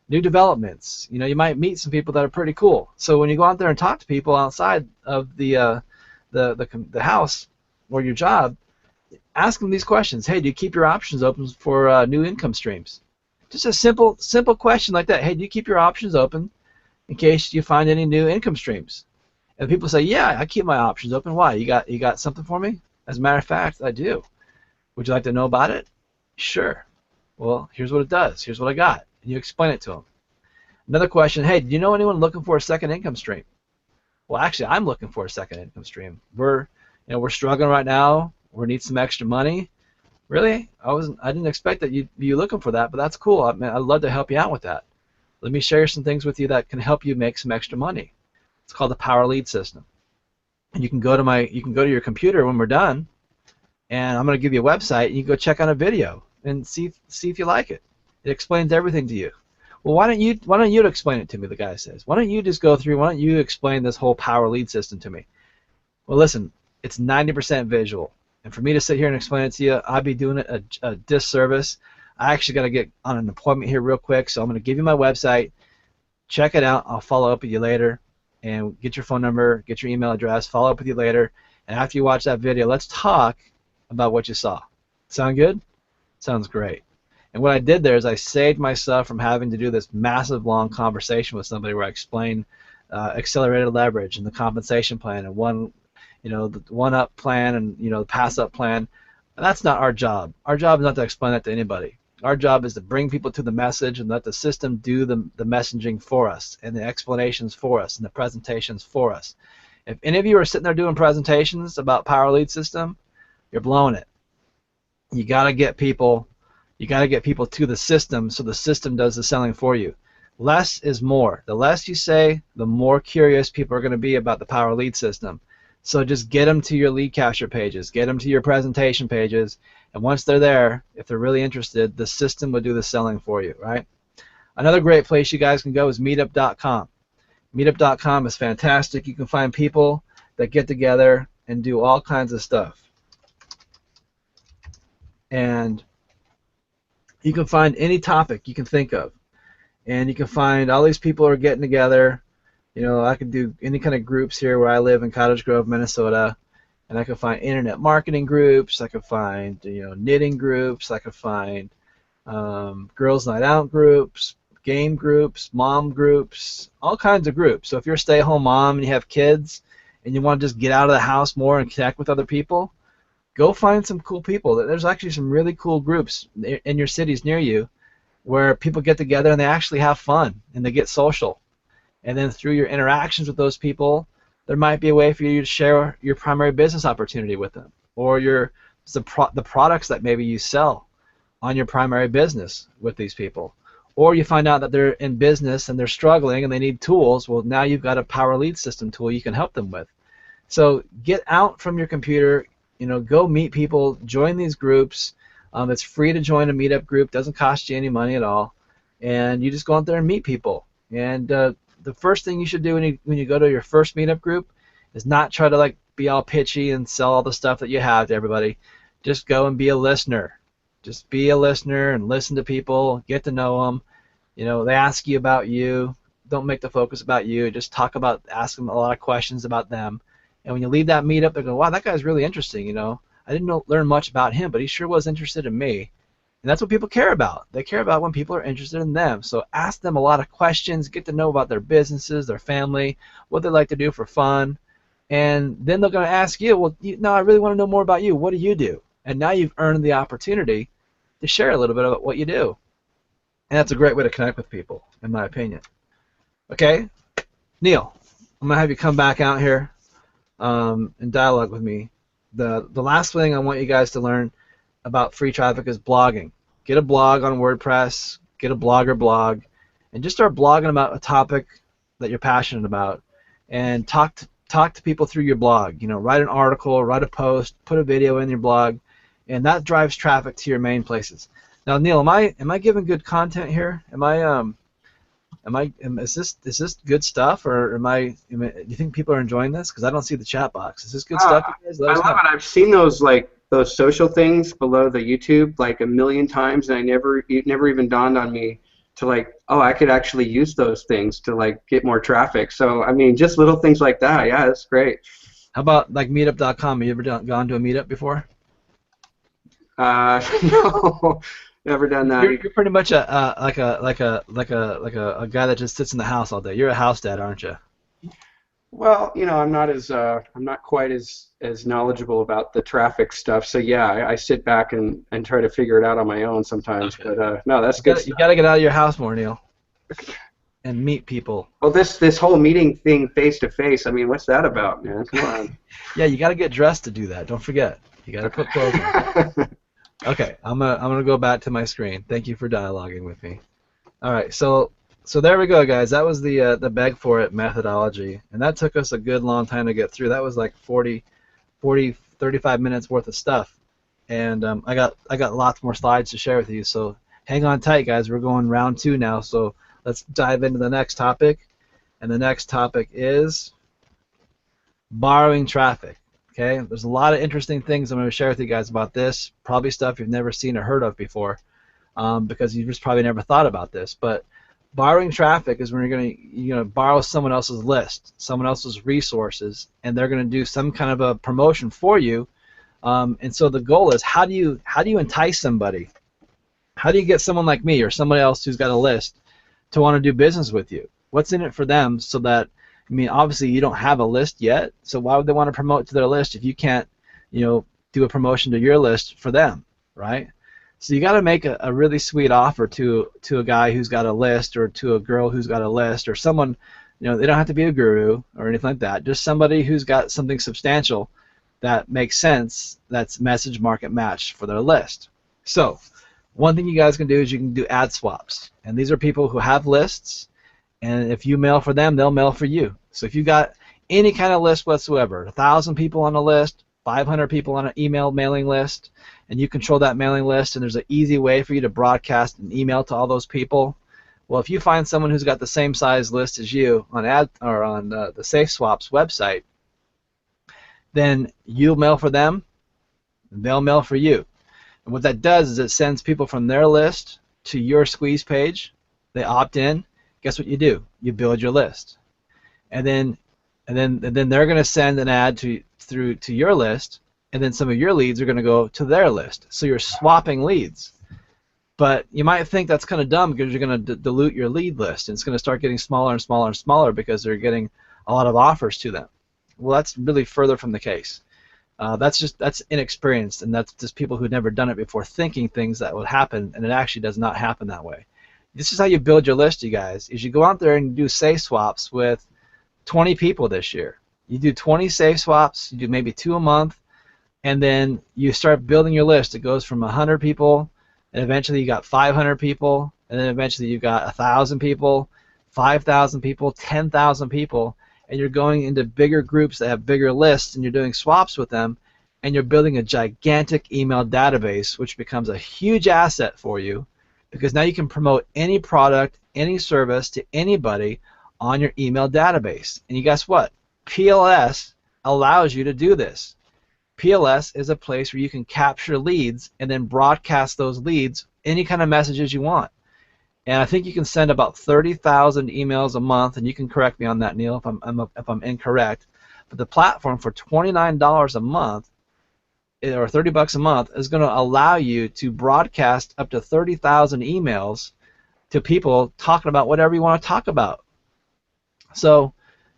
new developments. You know, you might meet some people that are pretty cool. So when you go out there and talk to people outside of the house or your job, ask them these questions. Hey, do you keep your options open for new income streams? Just a simple question like that. Hey, do you keep your options open in case you find any new income streams? And people say, yeah, I keep my options open. Why? You got something for me? As a matter of fact, I do. Would you like to know about it? Sure. Well, here's what it does. Here's what I got. And you explain it to them. Another question, hey, do you know anyone looking for a second income stream? Well, actually, I'm looking for a second income stream. We're struggling right now. We need some extra money. Really? I didn't expect that you'd be looking for that, but that's cool. I'd love to help you out with that. Let me share some things with you that can help you make some extra money. It's called the Power Lead System. And you can go to your computer when we're done, and I'm going to give you a website, and you can go check out a video and see if you like it. It explains everything to you. Well, why don't you explain it to me? The guy says. Why don't you explain this whole Power Lead System to me? Well, listen, it's 90% visual. And for me to sit here and explain it to you, I'd be doing it a disservice. I actually got to get on an appointment here real quick, so I'm going to give you my website. Check it out. I'll follow up with you later, and get your phone number, get your email address, follow up with you later. And after you watch that video, let's talk about what you saw. Sound good? Sounds great. And what I did there is I saved myself from having to do this massive long conversation with somebody where I explained accelerated leverage and the compensation plan and the one-up plan and the pass-up plan. That's not our job. Our job is not to explain that to anybody. Our job is to bring people to the message and let the system do the messaging for us and the explanations for us and the presentations for us. If any of you are sitting there doing presentations about Power Lead System, you're blowing it. You got to get people to the system so the system does the selling for you. Less is more. The less you say, the more curious people are going to be about the Power Lead System. So just get them to your lead capture pages, get them to your presentation pages, and once they're there, if they're really interested, the system will do the selling for you, right? Another great place you guys can go is meetup.com. Meetup.com is fantastic. You can find people that get together and do all kinds of stuff. And you can find any topic you can think of. And you can find all these people are getting together. I could do any kind of groups here where I live in Cottage Grove, Minnesota. And I could find internet marketing groups. I could find knitting groups. I could find girls' night out groups, game groups, mom groups, all kinds of groups. So if you're a stay-at-home mom and you have kids and you want to just get out of the house more and connect with other people, go find some cool people. There's actually some really cool groups in your cities near you where people get together and they actually have fun and they get social. And then through your interactions with those people, there might be a way for you to share your primary business opportunity with them, or the products that maybe you sell on your primary business with these people. Or you find out that they're in business and they're struggling and they need tools. Well, now you've got a Power Lead System tool you can help them with. So get out from your computer, go meet people, join these groups. It's free to join a meetup group, doesn't cost you any money at all, and you just go out there and meet people. And the first thing you should do when you go to your first meetup group is not try to be all pitchy and sell all the stuff that you have to everybody. Just go and be a listener. Just be a listener and listen to people, get to know them. They ask you about you. Don't make the focus about you. Just ask them a lot of questions about them, And when you leave that meetup, they're going, wow, that guy's really interesting, I didn't learn much about him, but he sure was interested in me. And that's what people care about. They care about when people are interested in them. So ask them a lot of questions, get to know about their businesses, their family, what they like to do for fun. And then they're going to ask you, well, no, I really want to know more about you. What do you do? And now you've earned the opportunity to share a little bit about what you do. And that's a great way to connect with people, in my opinion. Okay? Neil, I'm going to have you come back out here and dialogue with me. The last thing I want you guys to learn about free traffic is blogging. Get a blog on WordPress, get a blogger blog, and just start blogging about a topic that you're passionate about, and talk to people through your blog. Write an article, write a post, put a video in your blog, and that drives traffic to your main places. Now, Neil, am I giving good content here? Is this good stuff, or do you think people are enjoying this? Because I don't see the chat box. Is this good stuff, you guys? I love it. I've seen those social things below the YouTube like a million times, and it never even dawned on me to I could actually use those things to get more traffic. So I mean, just little things like that. Yeah, that's great. How about meetup.com? Have you ever gone to a meetup before? No, never done that. You're pretty much a guy that just sits in the house all day. You're a house dad, aren't you? Well, I'm not quite as knowledgeable about the traffic stuff. So yeah, I sit back and try to figure it out on my own sometimes. Okay. But no, that's good. You got to get out of your house more, Neil, and meet people. Well, this whole meeting thing face to face. I mean, what's that about, man? Come on. Yeah, you got to get dressed to do that. Don't forget. You got to put clothes on. Okay, I'm gonna go back to my screen. Thank you for dialoguing with me. All right, so there we go, guys. That was the beg for it methodology, and that took us a good long time to get through. That was like 35 minutes worth of stuff, and I got lots more slides to share with you. So hang on tight, guys. We're going round 2 now. So let's dive into the next topic, and the next topic is borrowing traffic. Okay, there's a lot of interesting things I'm going to share with you guys about this. Probably stuff you've never seen or heard of before, because you've just probably never thought about this. But borrowing traffic is when you're going to borrow someone else's list, someone else's resources, and they're going to do some kind of a promotion for you. And so the goal is, how do you entice somebody? How do you get someone like me or somebody else who's got a list to want to do business with you? What's in it for them so that, I mean, obviously you don't have a list yet, so why would they want to promote to their list if you can't, do a promotion to your list for them, right? So you got to make a really sweet offer to a guy who's got a list, or to a girl who's got a list, or someone, they don't have to be a guru or anything like that, just somebody who's got something substantial that makes sense, that's message market matched for their list. So one thing you guys can do is you can do ad swaps, and these are people who have lists, and if you mail for them, they'll mail for you. So if you've got any kind of list whatsoever, 1,000 people on a list, 500 people on an email mailing list, and you control that mailing list, and there's an easy way for you to broadcast an email to all those people. Well, if you find someone who's got the same size list as you on the SafeSwaps website, then you'll mail for them, and they'll mail for you. And what that does is it sends people from their list to your squeeze page. They opt in. Guess what you do? You build your list, and then they're going to send an ad through to your list, and then some of your leads are going to go to their list. So you're swapping leads. But you might think that's kind of dumb because you're going to dilute your lead list, and it's going to start getting smaller and smaller and smaller because they're getting a lot of offers to them. Well, that's really further from the case. That's inexperienced, and that's just people who've never done it before thinking things that would happen, and it actually does not happen that way. This is how you build your list, you guys, is you go out there and you do safe swaps with 20 people this year. You do 20 safe swaps, you do maybe 2 a month, and then you start building your list. It goes from 100 people, and eventually you got 500 people, and then eventually you got 1,000 people, 5,000 people, 10,000 people, and you're going into bigger groups that have bigger lists, and you're doing swaps with them, and you're building a gigantic email database, which becomes a huge asset for you, because now you can promote any product, any service to anybody on your email database. And you guess what? PLS allows you to do this. PLS is a place where you can capture leads and then broadcast those leads any kind of messages you want. And I think you can send about 30,000 emails a month, and you can correct me on that, Neil, if I'm incorrect. But the platform for $29 a month or $30 a month is going to allow you to broadcast up to 30,000 emails to people talking about whatever you want to talk about. So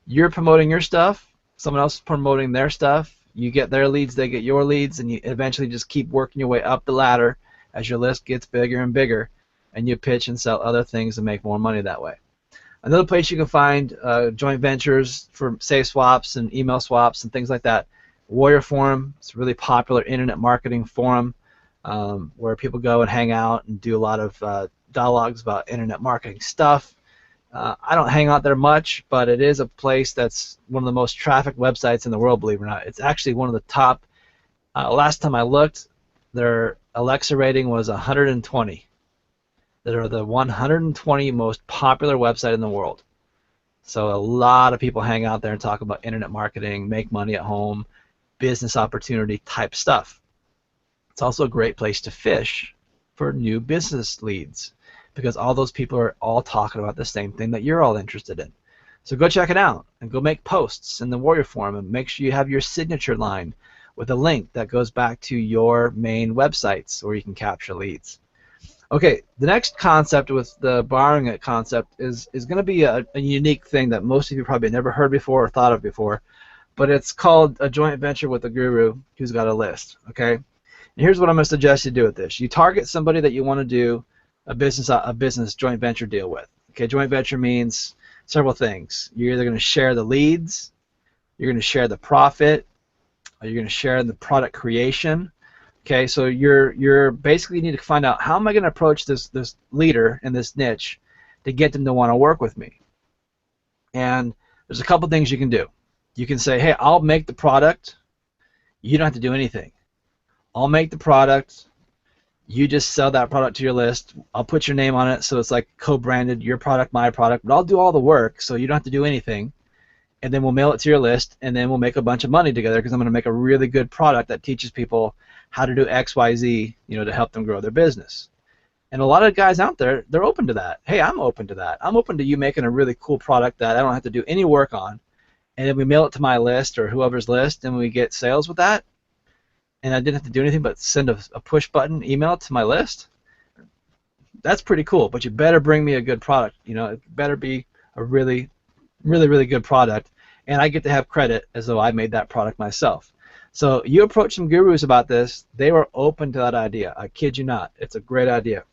you're promoting your stuff, someone else is promoting their stuff, you get their leads, they get your leads, and you eventually just keep working your way up the ladder as your list gets bigger and bigger, and you pitch and sell other things and make more money that way. Another place you can find joint ventures for safe swaps and email swaps and things like that. Warrior Forum, it's a really popular internet marketing forum where people go and hang out and do a lot of dialogues about internet marketing stuff. I don't hang out there much, but it is a place that's one of the most trafficked websites in the world, believe it or not. It's actually one of the top. Last time I looked, their Alexa rating was 120. They're the 120 most popular website in the world. So a lot of people hang out there and talk about internet marketing, make money at home, business opportunity type stuff. It's also a great place to fish for new business leads because all those people are all talking about the same thing that you're all interested in. So go check it out and go make posts in the Warrior Forum and make sure you have your signature line with a link that goes back to your main websites where you can capture leads. Okay, the next concept with the borrowing it concept is going to be a unique thing that most of you probably never heard before or thought of before, but it's called a joint venture with a guru who's got a list. Okay, and here's what I'm going to suggest you do with this. You target somebody that you want to do a business joint venture deal with. Okay, joint venture means several things. You're either going to share the leads, you're going to share the profit, or you're going to share the product creation. Okay, so you're basically need to find out how am I going to approach this leader in this niche to get them to want to work with me. And there's a couple things you can do. You can say, hey, I'll make the product. You don't have to do anything. I'll make the product. You just sell that product to your list. I'll put your name on it so it's like co-branded, your product, my product, but I'll do all the work so you don't have to do anything. And then we'll mail it to your list, and then we'll make a bunch of money together because I'm going to make a really good product that teaches people how to do X, Y, Z, to help them grow their business. And a lot of guys out there, they're open to that. Hey, I'm open to that. I'm open to you making a really cool product that I don't have to do any work on, and then we mail it to my list or whoever's list, and we get sales with that. And I didn't have to do anything but send a push button email to my list. That's pretty cool, but you better bring me a good product. It better be a really, really, really good product, and I get to have credit as though I made that product myself. So you approach some gurus about this, they were open to that idea. I kid you not. It's a great idea.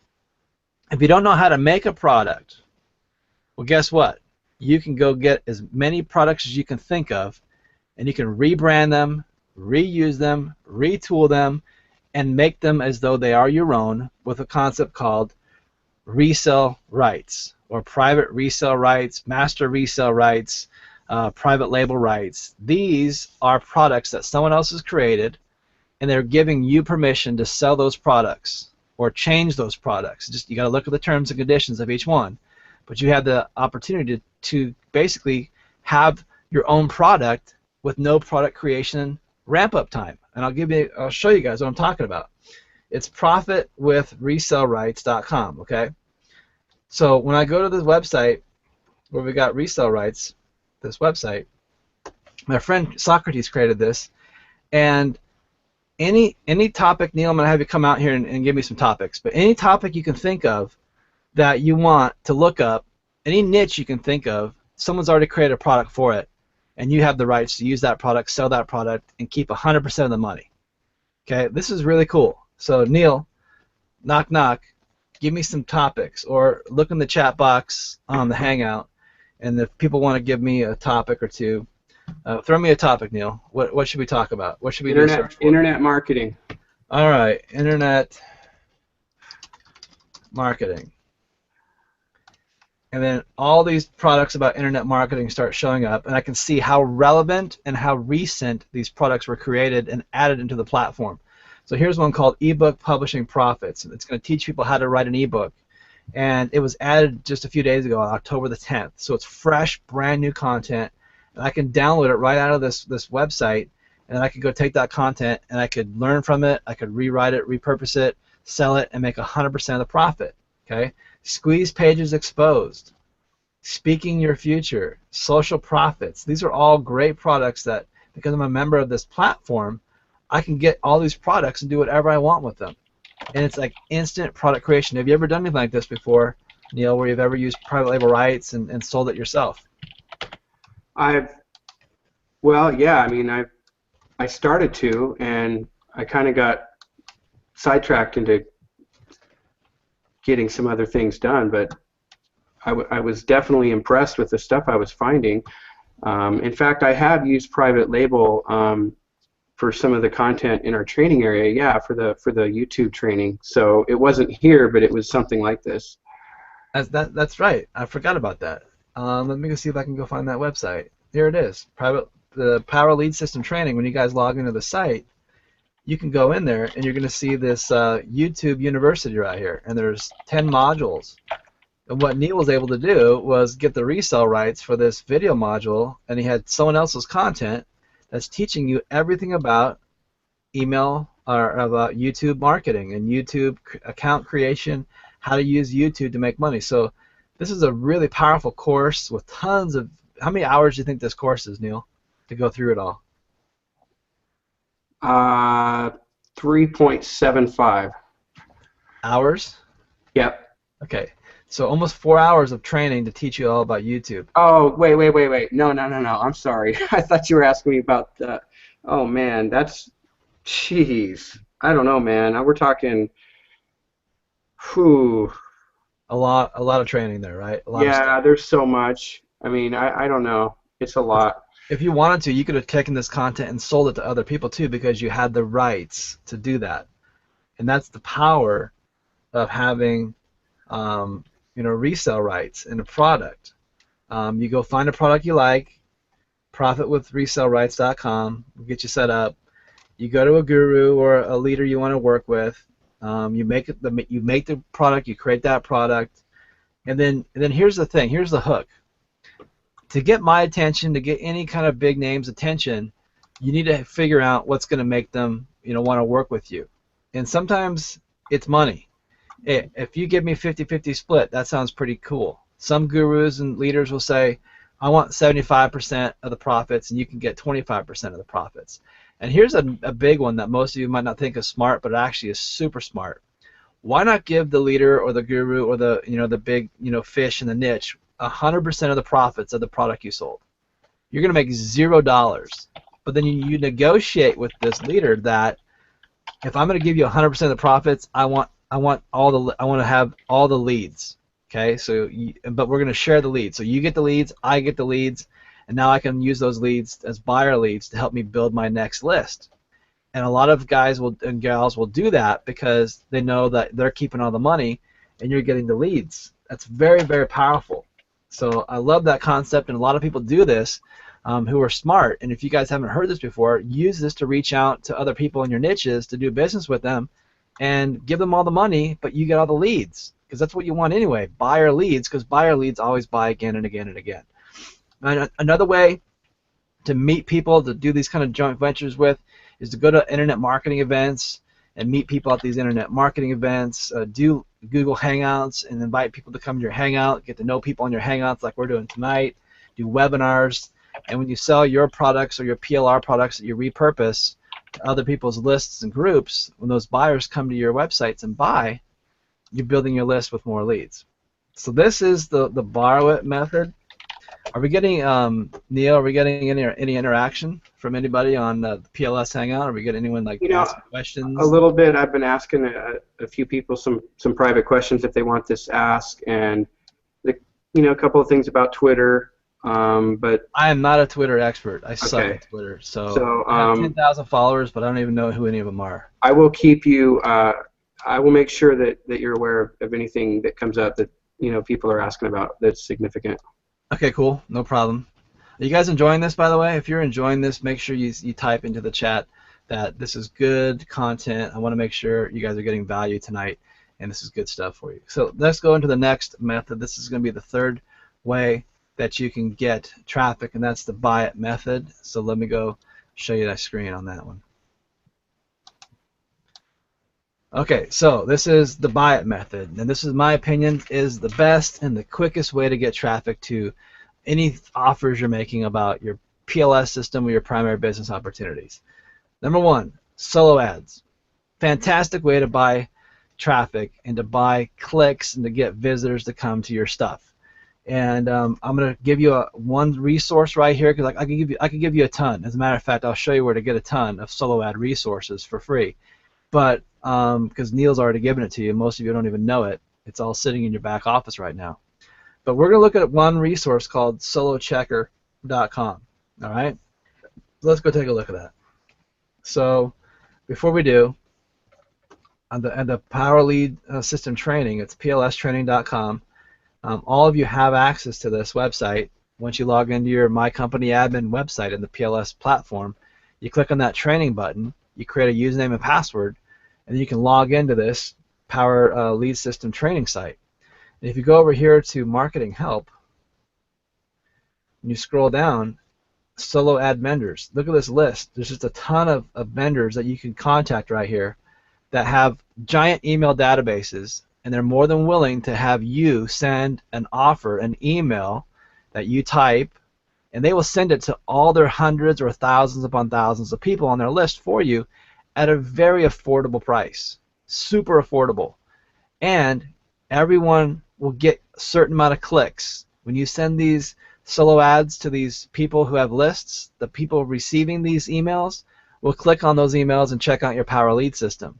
If you don't know how to make a product, well, guess what? You can go get as many products as you can think of, and you can rebrand them, reuse them, retool them, and make them as though they are your own with a concept called resale rights or private resale rights, master resale rights, private label rights. These are products that someone else has created, and they're giving you permission to sell those products or change those products. Just you got to look at the terms and conditions of each one, but you have the opportunity to basically have your own product with no product creation ramp-up time. And I'll show you guys what I'm talking about. It's profitwithresellrights.com. Okay, so when I go to this website where we got resale rights, this website, my friend Socrates created this, and any topic, Neil, I'm going to have you come out here and give me some topics, but any topic you can think of that you want to look up, any niche you can think of, someone's already created a product for it, and you have the rights to use that product, sell that product, and keep 100% of the money. Okay, this is really cool. So Neil, knock knock, give me some topics, or look in the chat box on the Hangout, and if people want to give me a topic or two, throw me a topic, Neil. What should we talk about? What should we do? Internet marketing. All right, internet marketing. And then all these products about internet marketing start showing up, and I can see how relevant and how recent these products were created and added into the platform. So here's one called Ebook Publishing Profits. It's going to teach people how to write an ebook. And it was added just a few days ago on October the 10th. So it's fresh, brand new content, and I can download it right out of this website, and then I could go take that content and I could learn from it, I could rewrite it, repurpose it, sell it, and make 100% of the profit. Okay? Squeeze pages exposed. Speaking Your Future, Social Profits. These are all great products that, because I'm a member of this platform, I can get all these products and do whatever I want with them. And it's like instant product creation. Have you ever done anything like this before, Neil, where you've ever used private label rights and sold it yourself? I've well, yeah. I mean, I started to, and I kind of got sidetracked into getting some other things done, but I was definitely impressed with the stuff I was finding. In fact, I have used private label for some of the content in our training area. Yeah, for the YouTube training. So it wasn't here, but it was something like this. That's right. I forgot about that. Let me go see if I can go find that website. Here it is. The Power Lead System Training. When you guys log into the site, you can go in there and you're going to see this YouTube University right here, and there's 10 modules. And what Neil was able to do was get the resale rights for this video module, and he had someone else's content that's teaching you everything about email or about YouTube marketing and YouTube account creation, how to use YouTube to make money. So this is a really powerful course with tons of. How many hours do you think this course is, Neil, to go through it all? 3.75 Hours? Yep. Okay. So almost 4 hours of training to teach you all about YouTube. Oh, wait. No. I'm sorry. I thought you were asking me about the. Oh man, jeez. I don't know, man. We're talking. Whew. A lot of training there, right? A lot of Yeah, stuff. there's so much. I mean, I don't know. It's a lot. If you wanted to, you could have taken this content and sold it to other people too, because you had the rights to do that. And that's the power of having, resale rights in a product. You go find a product you like, profitwithresellrights.com, will get you set up. You go to a guru or a leader you want to work with. You make the product, you create that product, and then here's the thing. Here's the hook. To get my attention, to get any kind of big name's attention, you need to figure out what's going to make them, want to work with you. And sometimes it's money. If you give me 50-50 split, that sounds pretty cool. Some gurus and leaders will say, I want 75% of the profits, and you can get 25% of the profits. And here's a big one that most of you might not think is smart, but it actually is super smart. Why not give the leader or the guru or the big fish in the niche 100% of the profits of the product you sold? You're going to make $0. But then you negotiate with this leader that if I'm going to give you 100% of the profits, I want to have all the leads. Okay, but we're going to share the leads. So you get the leads, I get the leads, and now I can use those leads as buyer leads to help me build my next list. And a lot of guys and gals will do that because they know that they're keeping all the money and you're getting the leads. That's very, very powerful. So I love that concept, and a lot of people do this who are smart. And if you guys haven't heard this before, use this to reach out to other people in your niches to do business with them and give them all the money, but you get all the leads, because that's what you want anyway, buyer leads, because buyer leads always buy again and again and again. And another way to meet people to do these kind of joint ventures with is to go to internet marketing events and meet people at these internet marketing events, do Google Hangouts and invite people to come to your Hangout, get to know people on your Hangouts like we're doing tonight, do webinars, and when you sell your products or your PLR products that you repurpose to other people's lists and groups, when those buyers come to your websites and buy, you're building your list with more leads. So this is the borrow it method. Are we getting, Neil, are we getting any interaction from anybody on the PLS Hangout? Are we getting anyone asking questions? A little bit. I've been asking a few people some private questions if they want this asked, and a couple of things about Twitter. But I am not a Twitter expert. I suck at Twitter. So I have 10,000 followers, but I don't even know who any of them are. I will keep you. I will make sure that you're aware of anything that comes up that people are asking about that's significant. Okay, cool. No problem. Are you guys enjoying this, by the way? If you're enjoying this, make sure you type into the chat that this is good content. I want to make sure you guys are getting value tonight, and this is good stuff for you. So let's go into the next method. This is going to be the third way that you can get traffic, and that's the buy it method. So let me go show you that screen on that one. Okay, so this is the buy it method, and this is my opinion is the best and the quickest way to get traffic to any offers you're making about your PLS system or your primary business opportunities. Number one, solo ads. Fantastic way to buy traffic and to buy clicks and to get visitors to come to your stuff. And I'm going to give you one resource right here because I can give you a ton. As a matter of fact, I'll show you where to get a ton of solo ad resources for free. But because Neil's already given it to you, most of you don't even know it. It's all sitting in your back office right now. But we're going to look at one resource called solochecker.com. All right? Let's go take a look at that. So before we do, on the Power Lead System Training, it's plstraining.com. All of you have access to this website. Once you log into your My Company Admin website in the PLS platform, you click on that training button, you create a username and password, and then you can log into this Power Lead System Training site. And if you go over here to Marketing Help, and you scroll down, Solo Ad Vendors. Look at this list. There's just a ton of vendors that you can contact right here that have giant email databases, and they're more than willing to have you send an offer, an email that you type, and they will send it to all their hundreds or thousands upon thousands of people on their list for you at a very affordable price. Super affordable. And everyone will get a certain amount of clicks. When you send these solo ads to these people who have lists, the people receiving these emails will click on those emails and check out your Power Lead system.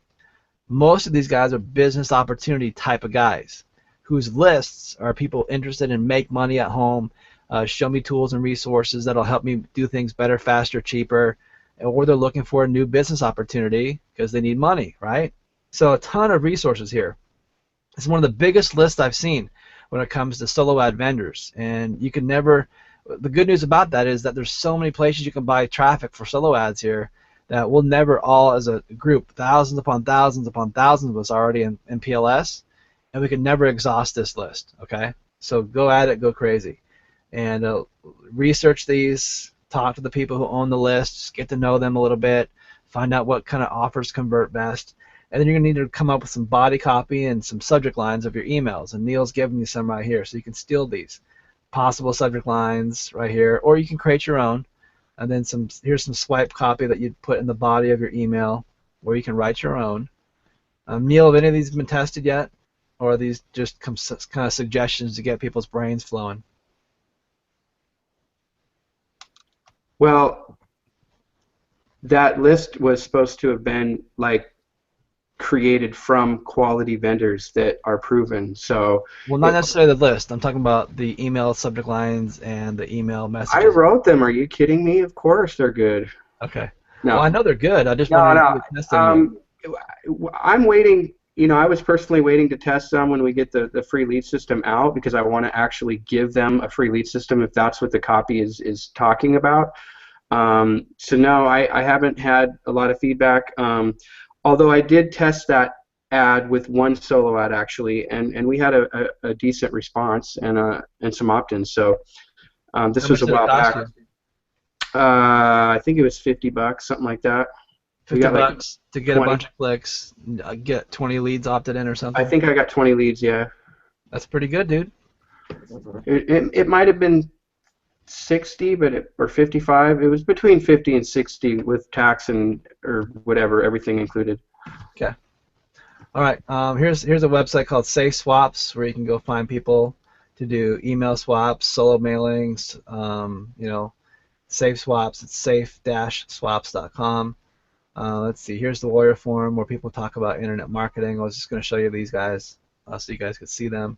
Most of these guys are business opportunity type of guys whose lists are people interested in make money at home, show me tools and resources that'll help me do things better, faster, cheaper, or they're looking for a new business opportunity because they need money, right? So a ton of resources here. It's one of the biggest lists I've seen when it comes to solo ad vendors, and you can never. The good news about that is that there's so many places you can buy traffic for solo ads here that we'll never all as a group, thousands upon thousands of us already in PLS, and we can never exhaust this list, okay? So go at it, go crazy. And research these, talk to the people who own the lists, get to know them a little bit, find out what kind of offers convert best, and then you're going to need to come up with some body copy and some subject lines of your emails, and Neil's giving you some right here, so you can steal these. Possible subject lines right here, or you can create your own. And then here's some swipe copy that you'd put in the body of your email, or you can write your own. Neil, have any of these been tested yet, or are these just kind of suggestions to get people's brains flowing? Well, that list was supposed to have been like created from quality vendors that are proven. So, well, not necessarily the list. I'm talking about the email subject lines and the email messages. I wrote them. Are you kidding me? Of course they're good. Okay. No. Well, I know they're good. I just wanted to test them. I'm waiting. You know, I was personally waiting to test them when we get the free lead system out, because I want to actually give them a free lead system if that's what the copy is talking about. So no, I haven't had a lot of feedback. Although I did test that ad with one solo ad actually, and we had a decent response and some opt-ins. So this was a while back. I think it was $50, something like that. $50 to get 20. A bunch of clicks, get 20 leads opted in or something. I think I got 20 leads. Yeah. That's pretty good, dude. It might have been 60, or 55. It was between 50 and 60 with tax and or whatever, everything included. Okay. All right. Here's a website called Safe Swaps where you can go find people to do email swaps, solo mailings. Safe Swaps. It's safe-swaps.com. Let's see. Here's the Warrior Forum where people talk about internet marketing. I was just going to show you these guys so you guys could see them.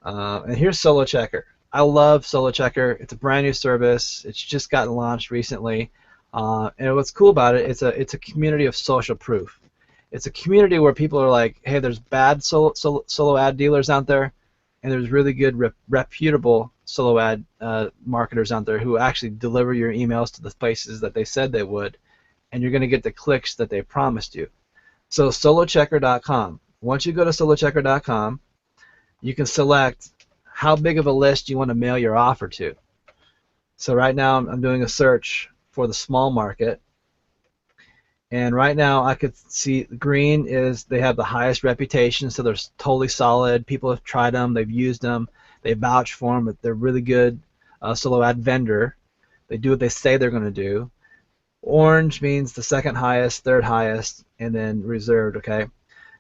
And here's Solo Checker. I love Solo Checker. It's a brand new service. It's just gotten launched recently, and what's cool about it, it's a community of social proof. It's a community where people are like, hey, there's bad solo ad dealers out there, and there's really good reputable solo ad marketers out there who actually deliver your emails to the places that they said they would, and you're going to get the clicks that they promised you. So solochecker.com. Once you go to solochecker.com, you can select how big of a list you want to mail your offer to. So right now I'm doing a search for the small market, And right now I could see green is they have the highest reputation, so they're totally solid. People have tried them, they've used them, they vouch for them, but they're really good solo ad vendor. They do what they say they're going to do. Orange means the second highest, third highest, and then reserved, okay?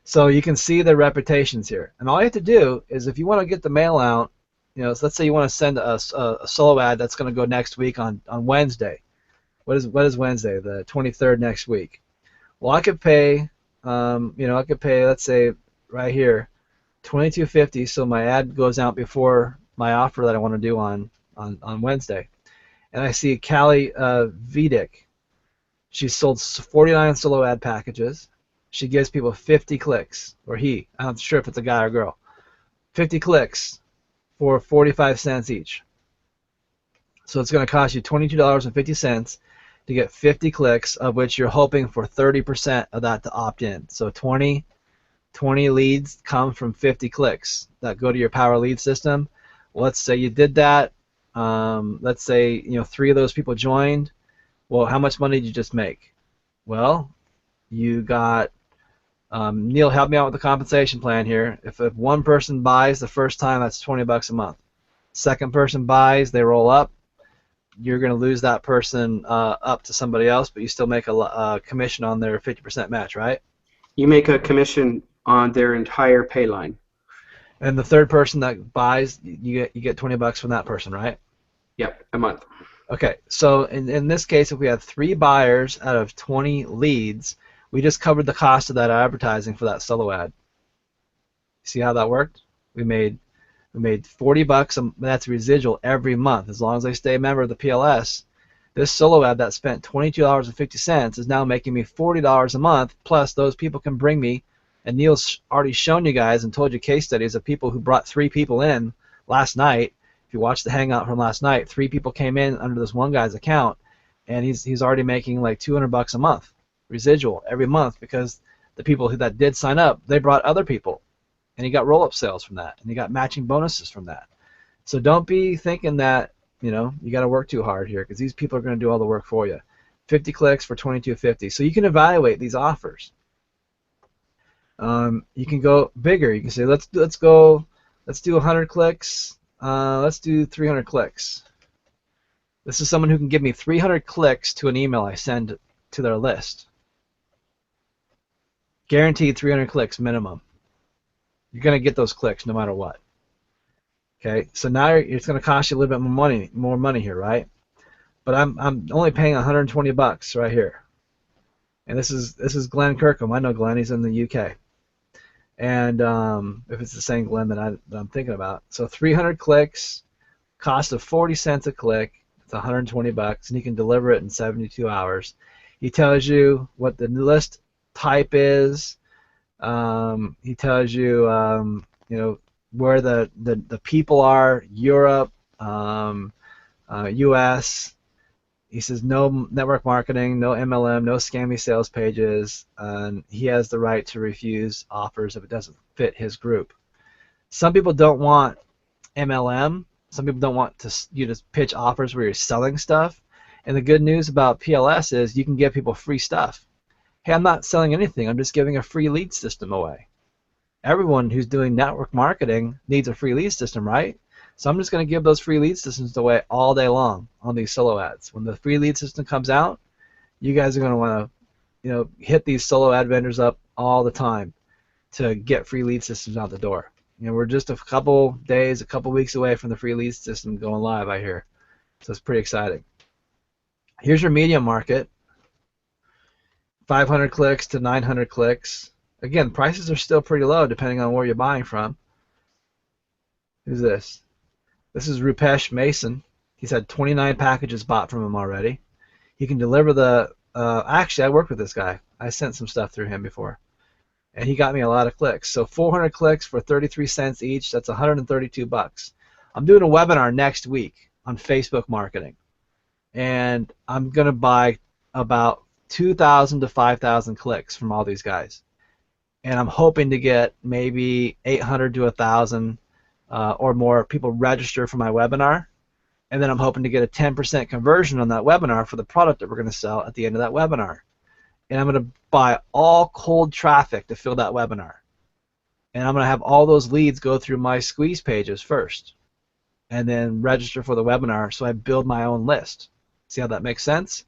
So you can see the reputations here. And all you have to do is if you want to get the mail out, so let's say you want to send a solo ad that's going to go next week on Wednesday. What is Wednesday? The 23rd next week. Well, I could pay, I could pay, let's say right here, $22.50, so my ad goes out before my offer that I want to do on Wednesday. And I see Callie Vidic. She sold 49 solo ad packages. She gives people 50 clicks, or he. I'm not sure if it's a guy or girl. 50 clicks for 45 cents each. So it's going to cost you $22.50 to get 50 clicks, of which you're hoping for 30% of that to opt in. So 20 leads come from 50 clicks that go to your Power Lead system. Well, let's say you did that. Let's say 3 of those people joined. Well, how much money did you just make? Well, you got Neil, help me out with the compensation plan here. If one person buys the first time, that's $20 a month. Second person buys, they roll up. You're going to lose that person up to somebody else, but you still make a commission on their 50% match, right? You make a commission on their entire pay line. And the third person that buys, you get $20 from that person, right? Yep, a month. Okay, so in this case, if we have 3 buyers out of 20 leads, we just covered the cost of that advertising for that solo ad. See how that worked? We made $40, that's residual every month. As long as I stay a member of the PLS, this solo ad that spent $22.50 is now making me $40 a month, plus those people can bring me, and Neil's already shown you guys and told you case studies of people who brought 3 people in last night. If you watched the hangout from last night, 3 people came in under this one guy's account, and he's already making like $200 a month residual every month, because the people that did sign up, they brought other people, and he got roll-up sales from that, and he got matching bonuses from that. So don't be thinking that you got to work too hard here, because these people are going to do all the work for you. 50 clicks for $22.50. So you can evaluate these offers. You can go bigger. You can say let's do 100 clicks. Let's do 300 clicks. This is someone who can give me 300 clicks to an email I send to their list. Guaranteed 300 clicks minimum. You're going to get those clicks no matter what. Okay, so now it's going to cost you a little bit more money here, right? But I'm only paying $120 right here. And this is Glenn Kirkham. I know Glenn. He's in the UK. And if it's the same Glenn that I'm thinking about, so 300 clicks, cost of 40 cents a click. It's $120, and he can deliver it in 72 hours. He tells you what the list type is. He tells you, where the people are, Europe, U.S. He says no network marketing, no MLM, no scammy sales pages, and he has the right to refuse offers if it doesn't fit his group. Some people don't want MLM. Some people don't want you to pitch offers where you're selling stuff. And the good news about PLS is you can give people free stuff. Hey, I'm not selling anything. I'm just giving a free lead system away. Everyone who's doing network marketing needs a free lead system, right? So I'm just going to give those free lead systems away all day long on these solo ads. When the free lead system comes out, you guys are going to want to, hit these solo ad vendors up all the time to get free lead systems out the door. We're just a couple days, a couple weeks away from the free lead system going live, I hear. So it's pretty exciting. Here's your medium market. 500 clicks to 900 clicks. Again, prices are still pretty low depending on where you're buying from. Who's this? This is Rupesh Mason. He's had 29 packages bought from him already. He can deliver the... actually, I worked with this guy. I sent some stuff through him before. And he got me a lot of clicks. So 400 clicks for 33 cents each. That's $132. I'm doing a webinar next week on Facebook marketing. And I'm going to buy about 2,000 to 5,000 clicks from all these guys. And I'm hoping to get maybe 800 to 1,000 or more people register for my webinar. And then I'm hoping to get a 10% conversion on that webinar for the product that we're going to sell at the end of that webinar. and I'm going to buy all cold traffic to fill that webinar. And I'm going to have all those leads go through my squeeze pages first and then register for the webinar, so I build my own list. See how that makes sense?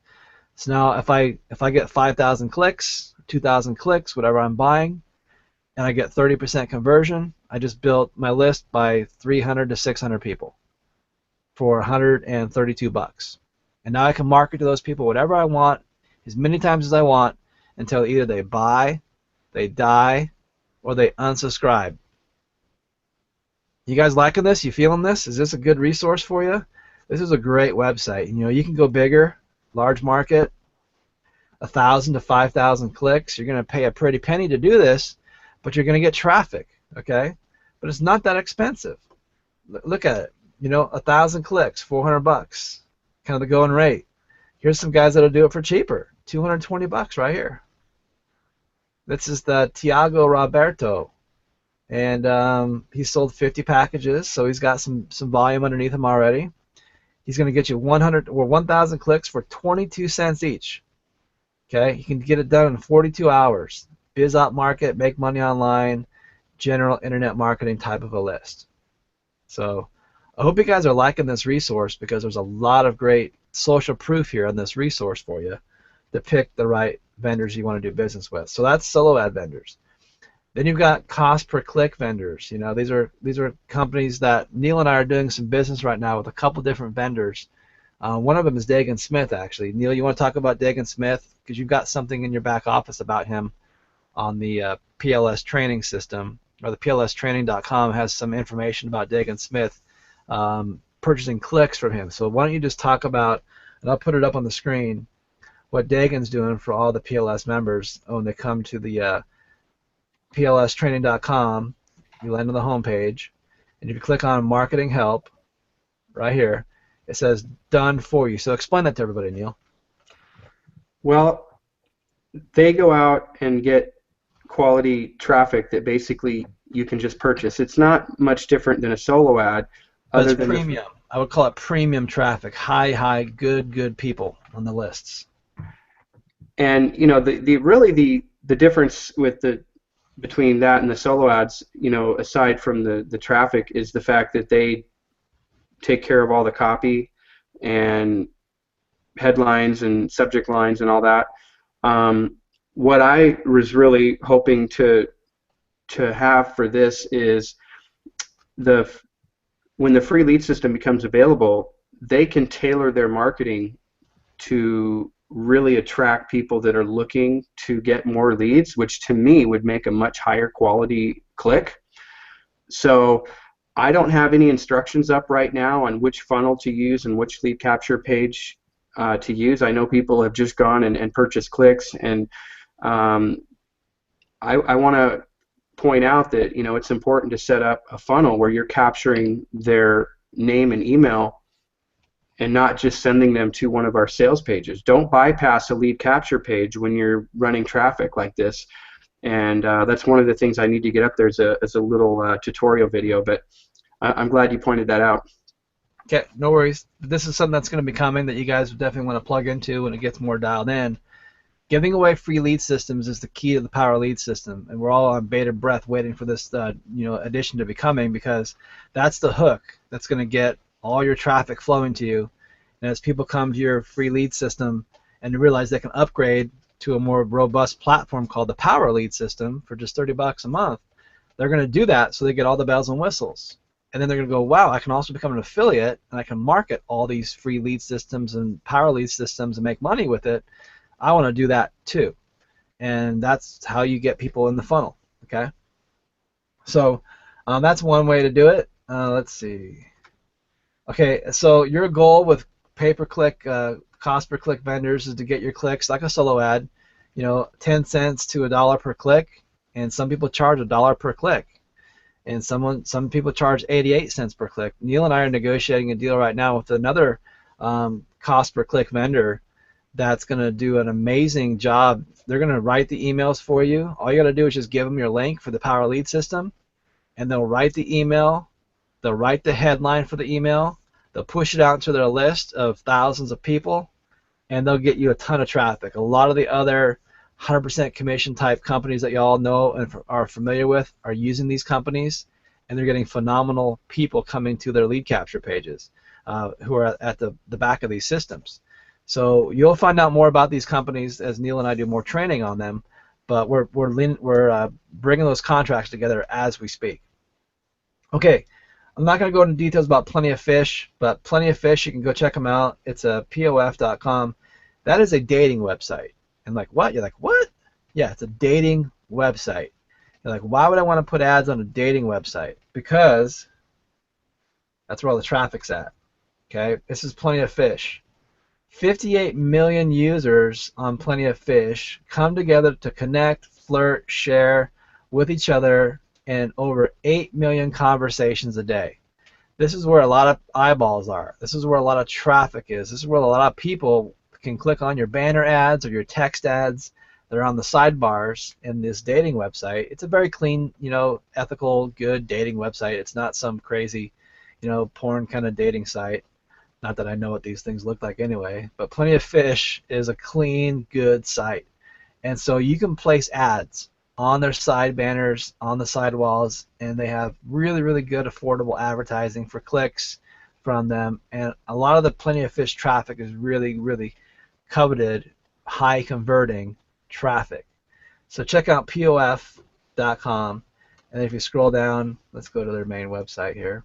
So now if I get 5,000 clicks, 2,000 clicks, whatever I'm buying, and I get 30% conversion, I just built my list by 300 to 600 people for $132. And now I can market to those people whatever I want, as many times as I want, until either they buy, they die, or they unsubscribe. You guys liking this? You feeling this? Is this a good resource for you? This is a great website. You know, you can go bigger, large market, 1,000 to 5,000 clicks. You're going to pay a pretty penny to do this, but you're going to get traffic, okay? But it's not that expensive. Look at it. You know, 1,000 clicks, $400, kind of the going rate. Here's some guys that'll do it for cheaper, $220 right here. This is the Tiago Roberto, and he sold 50 packages, so he's got some volume underneath him already. He's going to get you 1,000 clicks for 22 cents each. Okay, you can get it done in 42 hours. Biz op market, make money online, general internet marketing type of a list. So I hope you guys are liking this resource, because there's a lot of great social proof here on this resource for you to pick the right vendors you want to do business with. So that's solo ad vendors. Then you've got cost per click vendors. You know, these are companies that Neil and I are doing some business right now with a couple different vendors. One of them is Dagan Smith, actually. Neil, you want to talk about Dagan Smith? Because you've got something in your back office about him on the PLS Training system, or the PLStraining.com has some information about Dagan Smith purchasing clicks from him. So why don't you just talk about, and I'll put it up on the screen, what Dagan's doing for all the PLS members when they come to the PLStraining.com. You land on the home page, and if you click on Marketing Help, right here, it says Done For You. So explain that to everybody, Neil. Well, they go out and get quality traffic that basically you can just purchase. It's not much different than a solo ad. But it's premium. I would call it premium traffic. High, good people on the lists. And you know, the difference with between that and the solo ads, you know, aside from the traffic, is the fact that they take care of all the copy and headlines and subject lines and all that. What I was really hoping to have for this is when the free lead system becomes available, they can tailor their marketing to really attract people that are looking to get more leads, which to me would make a much higher quality click. So I don't have any instructions up right now on which funnel to use and which lead capture page to use. I know people have just gone and purchased clicks, and I want to point out that, you know, it's important to set up a funnel where you're capturing their name and email and not just sending them to one of our sales pages. Don't bypass a lead capture page when you're running traffic like this. And that's one of the things I need to get up there as a little tutorial video, but I'm glad you pointed that out. Okay, no worries. This is something that's going to be coming that you guys definitely want to plug into when it gets more dialed in. Giving away free lead systems is the key to the Power Lead system, and we're all on bated breath waiting for this addition to be coming, because that's the hook that's going to get all your traffic flowing to you. And as people come to your free lead system and realize they can upgrade to a more robust platform called the Power Lead system for just $30 a month, they're going to do that so they get all the bells and whistles. And then they're going to go, wow, I can also become an affiliate, and I can market all these free lead systems and Power Lead systems and make money with it. I want to do that too. And that's how you get people in the funnel, okay? So that's one way to do it. Let's see. Okay, so your goal with pay-per-click, cost per click vendors is to get your clicks like a solo ad, 10 cents to $1 per click, and some people charge $1 per click, and some people charge 88 cents per click. Neil and I are negotiating a deal right now with another cost per click vendor that's going to do an amazing job. They're going to write the emails for you. All you got to do is just give them your link for the Power Lead system, and they'll write the email. They'll write the headline for the email. They'll push it out to their list of thousands of people, and they'll get you a ton of traffic. A lot of the other 100% commission type companies that you all know and are familiar with are using these companies, and they're getting phenomenal people coming to their lead capture pages who are at the back of these systems. So you'll find out more about these companies as Neil and I do more training on them, but we're bringing those contracts together as we speak. Okay, I'm not going to go into details about Plenty of Fish, but Plenty of Fish, you can go check them out. It's a POF.com. That is a dating website. And like, what? You're like, what? Yeah, it's a dating website. You're like, why would I want to put ads on a dating website? Because that's where all the traffic's at. Okay, this is Plenty of Fish. 58 million users on Plenty of Fish come together to connect, flirt, share with each other, and over 8 million conversations a day. This is where a lot of eyeballs are. This is where a lot of traffic is. This is where a lot of people can click on your banner ads or your text ads. They're on the sidebars in this dating website. It's a very clean, ethical, good dating website. It's not some crazy, porn kind of dating site. Not that I know what these things look like anyway, but Plenty of Fish is a clean, good site. And so you can place ads on their side banners, on the sidewalls, and they have really, really good affordable advertising for clicks from them. And a lot of the Plenty of Fish traffic is really, really coveted, high converting traffic. So check out POF.com, and if you scroll down, let's go to their main website here.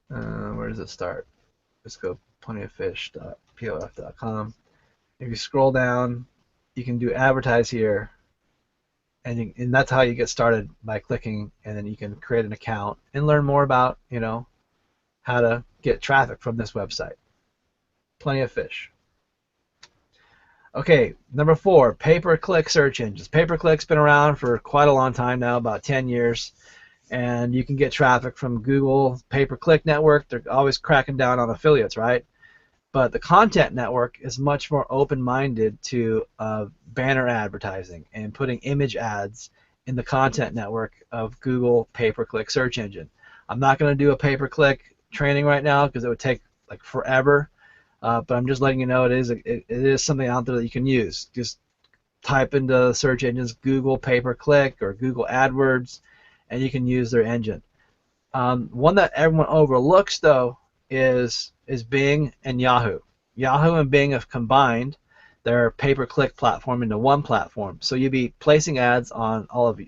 Where does it start? Let's go plentyoffish.pof.com. If you scroll down, you can do advertise here, and that's how you get started, by clicking, and then you can create an account and learn more about how to get traffic from this website. Plenty of Fish. Okay, number 4, pay-per-click search engines. Pay-per-click's been around for quite a long time now, about 10 years. And you can get traffic from Google pay-per-click network. They're always cracking down on affiliates, right? But the content network is much more open-minded to banner advertising and putting image ads in the content network of Google pay-per-click search engine. I'm not going to do a pay-per-click training right now because it would take like forever. But I'm just letting you know it is something out there that you can use. Just type into search engines Google pay-per-click or Google AdWords, and you can use their engine. One that everyone overlooks, though, is Bing and Yahoo. Yahoo and Bing have combined their pay-per-click platform into one platform. So you'll be placing ads on all of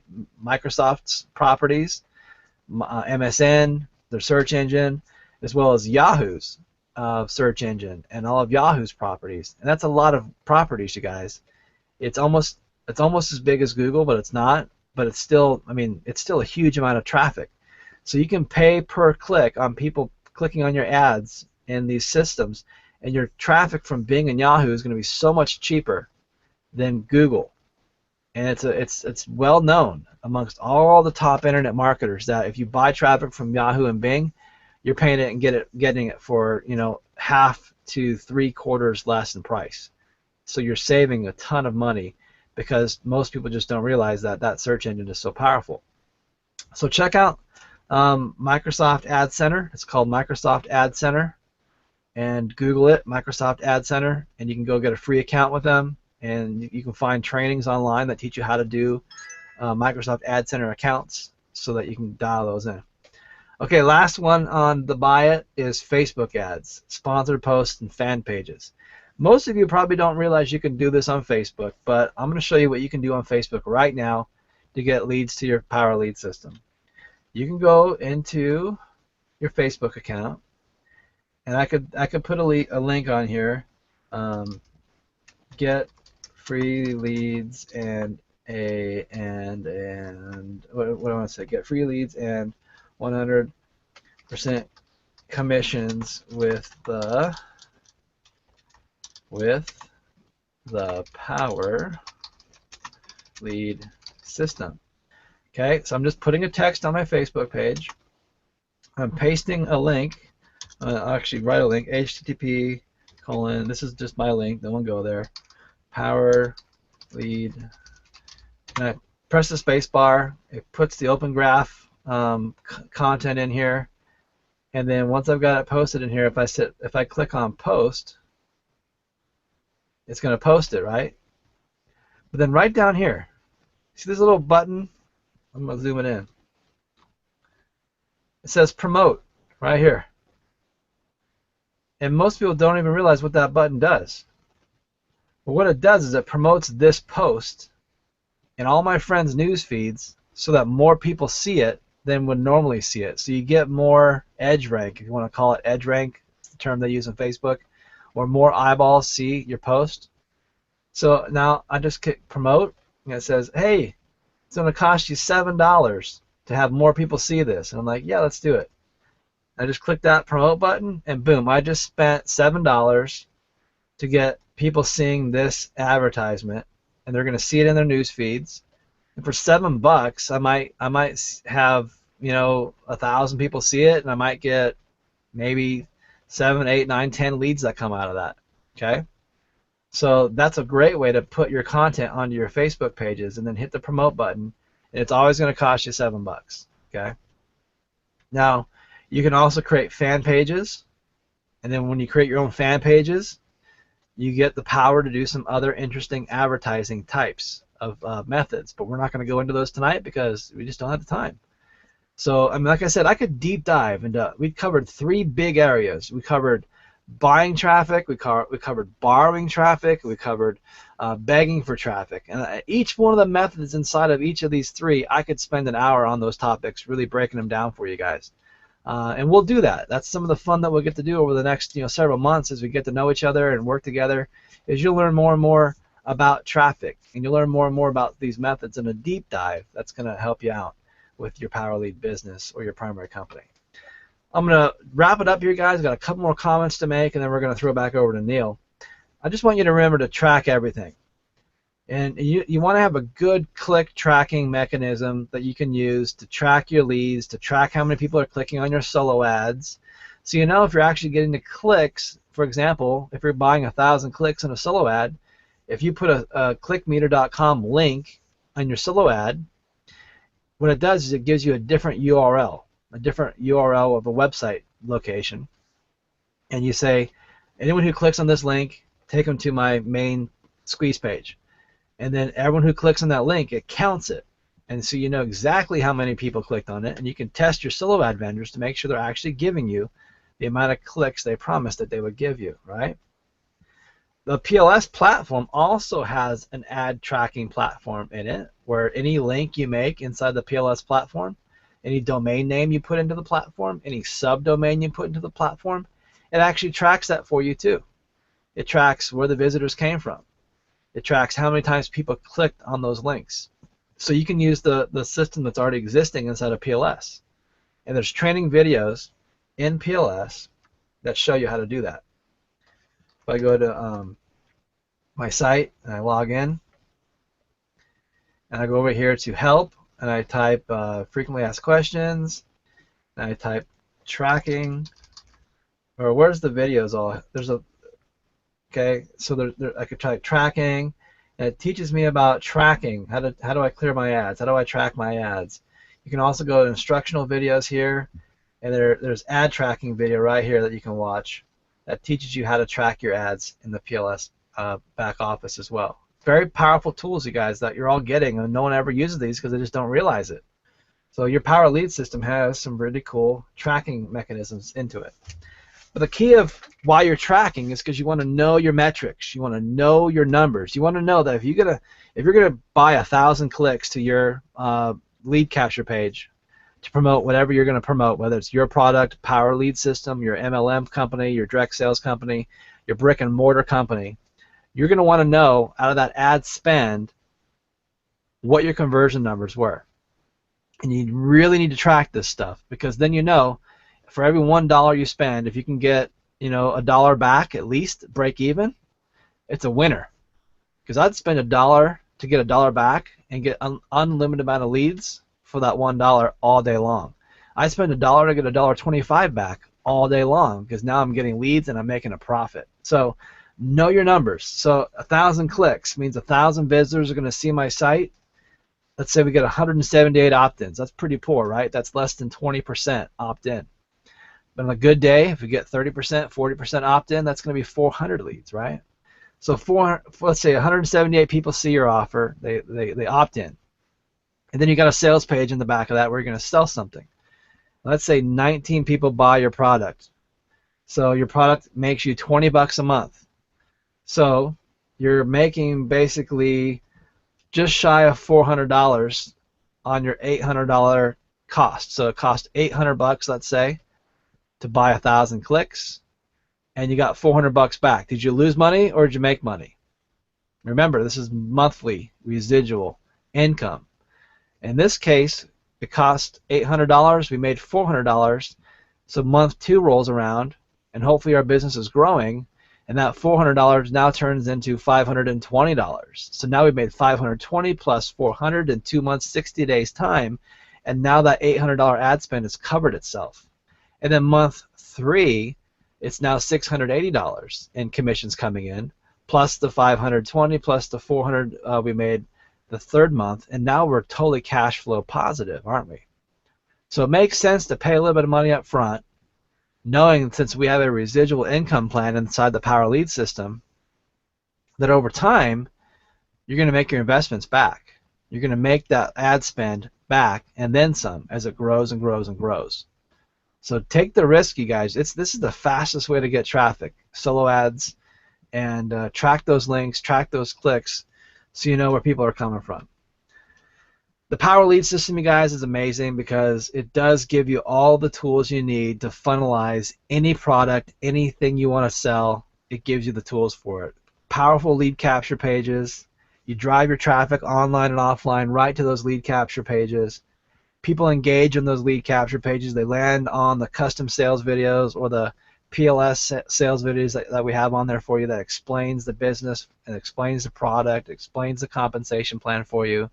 Microsoft's properties, MSN, their search engine, as well as Yahoo's search engine and all of Yahoo's properties. And that's a lot of properties, you guys. It's almost as big as Google, but it's not. But it's still, it's still a huge amount of traffic. So you can pay per click on people clicking on your ads in these systems, and your traffic from Bing and Yahoo is going to be so much cheaper than Google. And it's well known amongst all the top internet marketers that if you buy traffic from Yahoo and Bing, you're paying it and getting it for half to 3/4 less in price. So you're saving a ton of money, because most people just don't realize that search engine is so powerful. So check out Microsoft Ad Center. It's called Microsoft Ad Center, and Google it, Microsoft Ad Center, and you can go get a free account with them, and you can find trainings online that teach you how to do Microsoft Ad Center accounts so that you can dial those in. Okay, last one on the buy it is Facebook ads, sponsored posts, and fan pages. Most of you probably don't realize you can do this on Facebook, but I'm going to show you what you can do on Facebook right now to get leads to your Power Lead system. You can go into your Facebook account, and I could put a link on here. Get free leads and what do I want to say? Get free leads and 100% commissions with the Power Lead system. Okay, so I'm just putting a text on my Facebook page. I'm pasting a link. I'll actually write a link, http:// this is just my link, don't go there, Power Lead, and I press the space bar. It puts the Open Graph content in here, And then once I've got it posted in here, if I click on post, it's going to post it, right? But then right down here, see this little button? I'm going to zoom it in. It says promote right here. And most people don't even realize what that button does. But what it does is it promotes this post in all my friends' news feeds so that more people see it than would normally see it. So you get more edge rank, if you want to call it edge rank, it's the term they use on Facebook, or more eyeballs see your post. So now I just click promote, and it says, hey, it's going to cost you $7 to have more people see this. And I'm like, yeah, let's do it. I just click that promote button, and boom, I just spent $7 to get people seeing this advertisement, and they're going to see it in their news feeds. And for $7, I might have 1,000 people see it, and I might get maybe 7, 8, 9, 10 leads that come out of that. Okay, so that's a great way to put your content onto your Facebook pages, and then hit the promote button, and it's always going to cost you $7. Okay. Now you can also create fan pages, and then when you create your own fan pages, you get the power to do some other interesting advertising types of methods, but we're not going to go into those tonight because we just don't have the time. So, I mean, like I said, I could deep dive into. We covered 3 big areas. We covered buying traffic. We covered borrowing traffic. We covered begging for traffic. And each one of the methods inside of each of these 3, I could spend an hour on those topics, really breaking them down for you guys. And we'll do that. That's some of the fun that we'll get to do over the next several months as we get to know each other and work together. Is you'll learn more and more about traffic, and you'll learn more and more about these methods in a deep dive that's going to help you out with your power lead business or your primary company. I'm going to wrap it up here, guys. I've got a couple more comments to make, and then we're going to throw it back over to Neil. I just want you to remember to track everything. And you want to have a good click tracking mechanism that you can use to track your leads, to track how many people are clicking on your solo ads. So you know if you're actually getting the clicks. For example, if you're buying 1,000 clicks in a solo ad, if you put a clickmeter.com link on your solo ad, what it does is it gives you a different URL of a website location. And you say, anyone who clicks on this link, take them to my main squeeze page. And then everyone who clicks on that link, it counts it. And so you know exactly how many people clicked on it, and you can test your solo ad vendors to make sure they're actually giving you the amount of clicks they promised that they would give you, right? The PLS platform also has an ad tracking platform in it, where any link you make inside the PLS platform, any domain name you put into the platform, any subdomain you put into the platform, it actually tracks that for you too. It tracks where the visitors came from. It tracks how many times people clicked on those links. So you can use the system that's already existing inside of PLS. And there's training videos in PLS that show you how to do that. If I go to my site and I log in, and I go over here to help, and I type frequently asked questions, and I type tracking, or where's the videos all? There's a Okay, so I could type tracking, and it teaches me about tracking. How do I clear my ads? How do I track my ads? You can also go to instructional videos here, and there's ad tracking video right here that you can watch that teaches you how to track your ads in the PLS back office as well. Very powerful tools, you guys, that you're all getting, and no one ever uses these because they just don't realize it. So your power lead system has some really cool tracking mechanisms into it. But the key of why you're tracking is because you want to know your metrics. You want to know your numbers. You want to know that if you're gonna buy 1,000 clicks to your lead capture page to promote whatever you're going to promote, whether it's your product, power lead system, your MLM company, your direct sales company, your brick and mortar company, you're going to want to know out of that ad spend what your conversion numbers were. And you really need to track this stuff, because then you know for every $1 you spend, if you can get $1 back at least, break even, it's a winner. Because I'd spend $1 to get $1 back and get unlimited amount of leads for that $1 all day long. I spend $1 to get $1.25 back all day long, because now I'm getting leads and I'm making a profit. So know your numbers. So 1,000 clicks means 1,000 visitors are going to see my site. Let's say we get 178 opt-ins. That's pretty poor, right? That's less than 20% opt-in. on a good day, if we get 30%, 40% opt-in, that's going to be 400 leads, right? So let's say 178 people see your offer, they opt in. And then you got a sales page in the back of that where you're going to sell something. Let's say 19 people buy your product. So your product makes you $20 a month. So you're making basically just shy of $400 on your $800 cost. So it cost $800, let's say, to buy 1,000 clicks, and you got $400 back. Did you lose money or did you make money? Remember, this is monthly residual income. In this case, it cost $800. We made $400. So month 2 rolls around, and hopefully our business is growing, and that $400 now turns into $520. So now we've made $520 plus $400 in 2 months, 60 days time, and now that $800 ad spend has covered itself. And then month 3, it's now $680 in commissions coming in, plus the $520 plus the $400 we made the 3rd month, and now we're totally cash flow positive, aren't we? So it makes sense to pay a little bit of money up front, knowing since we have a residual income plan inside the Power Lead system, that over time you're going to make your investments back. You're going to make that ad spend back and then some as it grows and grows and grows. So take the risk, you guys. This is the fastest way to get traffic, solo ads, and track those links, track those clicks, so you know where people are coming from. The Power Lead system, you guys, is amazing because it does give you all the tools you need to funnelize any product, anything you want to sell. It gives you the tools for it. Powerful lead capture pages. You drive your traffic online and offline right to those lead capture pages. People engage in those lead capture pages. They land on the custom sales videos or the PLS sales videos that we have on there for you that explains the business and explains the product, explains the compensation plan for you.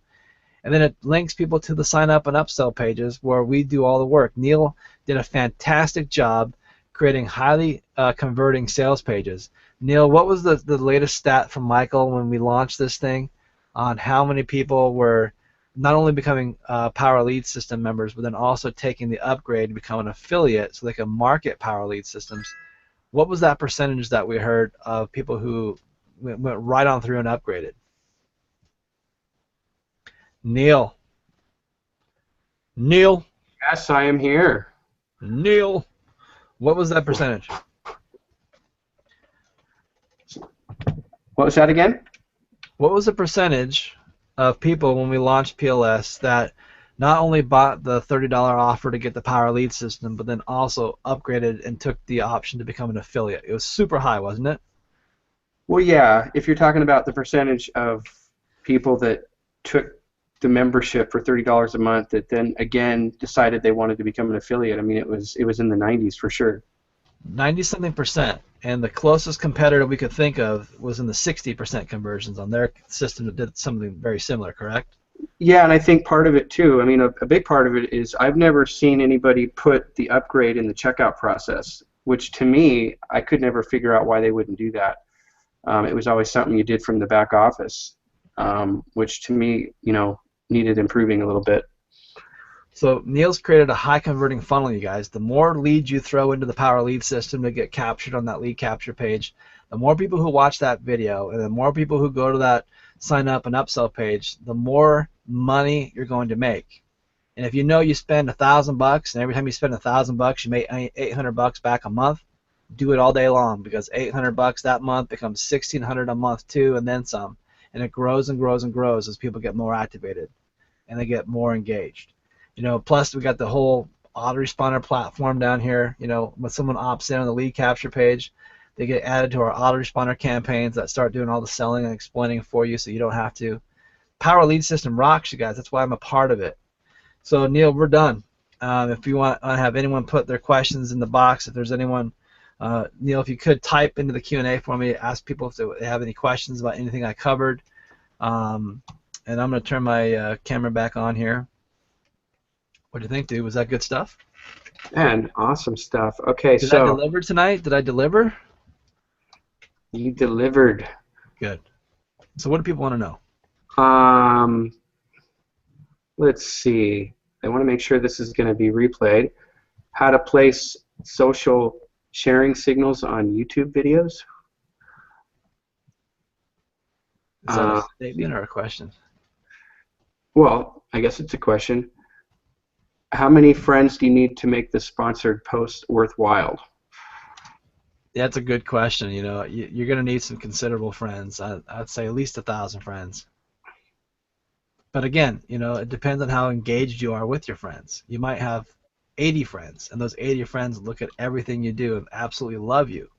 And then it links people to the sign up and upsell pages where we do all the work. Neil did a fantastic job creating highly converting sales pages. Neil, what was the latest stat from Michael when we launched this thing on how many people were not only becoming Power Lead System members, but then also taking the upgrade to become an affiliate so they can market Power Lead Systems? What was that percentage that we heard of people who went right on through and upgraded? Neil. Neil. Yes, I am here. Neil. What was that percentage? What was that again? What was the percentage of people when we launched PLS that not only bought the $30 offer to get the Power Lead System, but then also upgraded and took the option to become an affiliate? It was super high, wasn't it? Well, yeah. If you're talking about the percentage of people that took the membership for $30 a month that then again decided they wanted to become an affiliate, I mean, it was in the 90s for sure. 90-something%. And the closest competitor we could think of was in the 60% conversions on their system that did something very similar, correct? Yeah, and I think part of it too, I mean, a big part of it is I've never seen anybody put the upgrade in the checkout process, which to me, I could never figure out why they wouldn't do that. It was always something you did from the back office, which to me, needed improving a little bit. So Neil's created a high converting funnel, you guys. The more leads you throw into the Power Lead system to get captured on that lead capture page, the more people who watch that video and the more people who go to that sign up and upsell page, the more money you're going to make. And if you know you spend $1,000 and every time you spend $1,000 you make $800 back a month, do it all day long, because $800 that month becomes $1,600 a month too, and then some. And it grows and grows and grows as people get more activated and they get more engaged. Plus we got the whole autoresponder platform down here. When someone opts in on the lead capture page, they get added to our autoresponder campaigns that start doing all the selling and explaining for you so you don't have to. Power Lead System rocks, you guys. That's why I'm a part of it. So Neil, we're done. If you want to have anyone put their questions in the box, if there's anyone, Neil, if you could type into the Q&A for me, ask people if they have any questions about anything I covered. And I'm going to turn my camera back on here. What do you think, dude? Was that good stuff? Man, awesome stuff. Okay, Did I deliver tonight? Did I deliver? You delivered. Good. So what do people want to know? Let's see. I want to make sure this is going to be replayed. How to place social sharing signals on YouTube videos? Is that a statement or a question? Well, I guess it's a question. How many friends do you need to make the sponsored post worthwhile? That's a good question. You know, you're going to need some considerable friends. I'd say at least 1,000 friends. But again, you know, it depends on how engaged you are with your friends. You might have 80 friends, and those 80 friends look at everything you do and absolutely love you.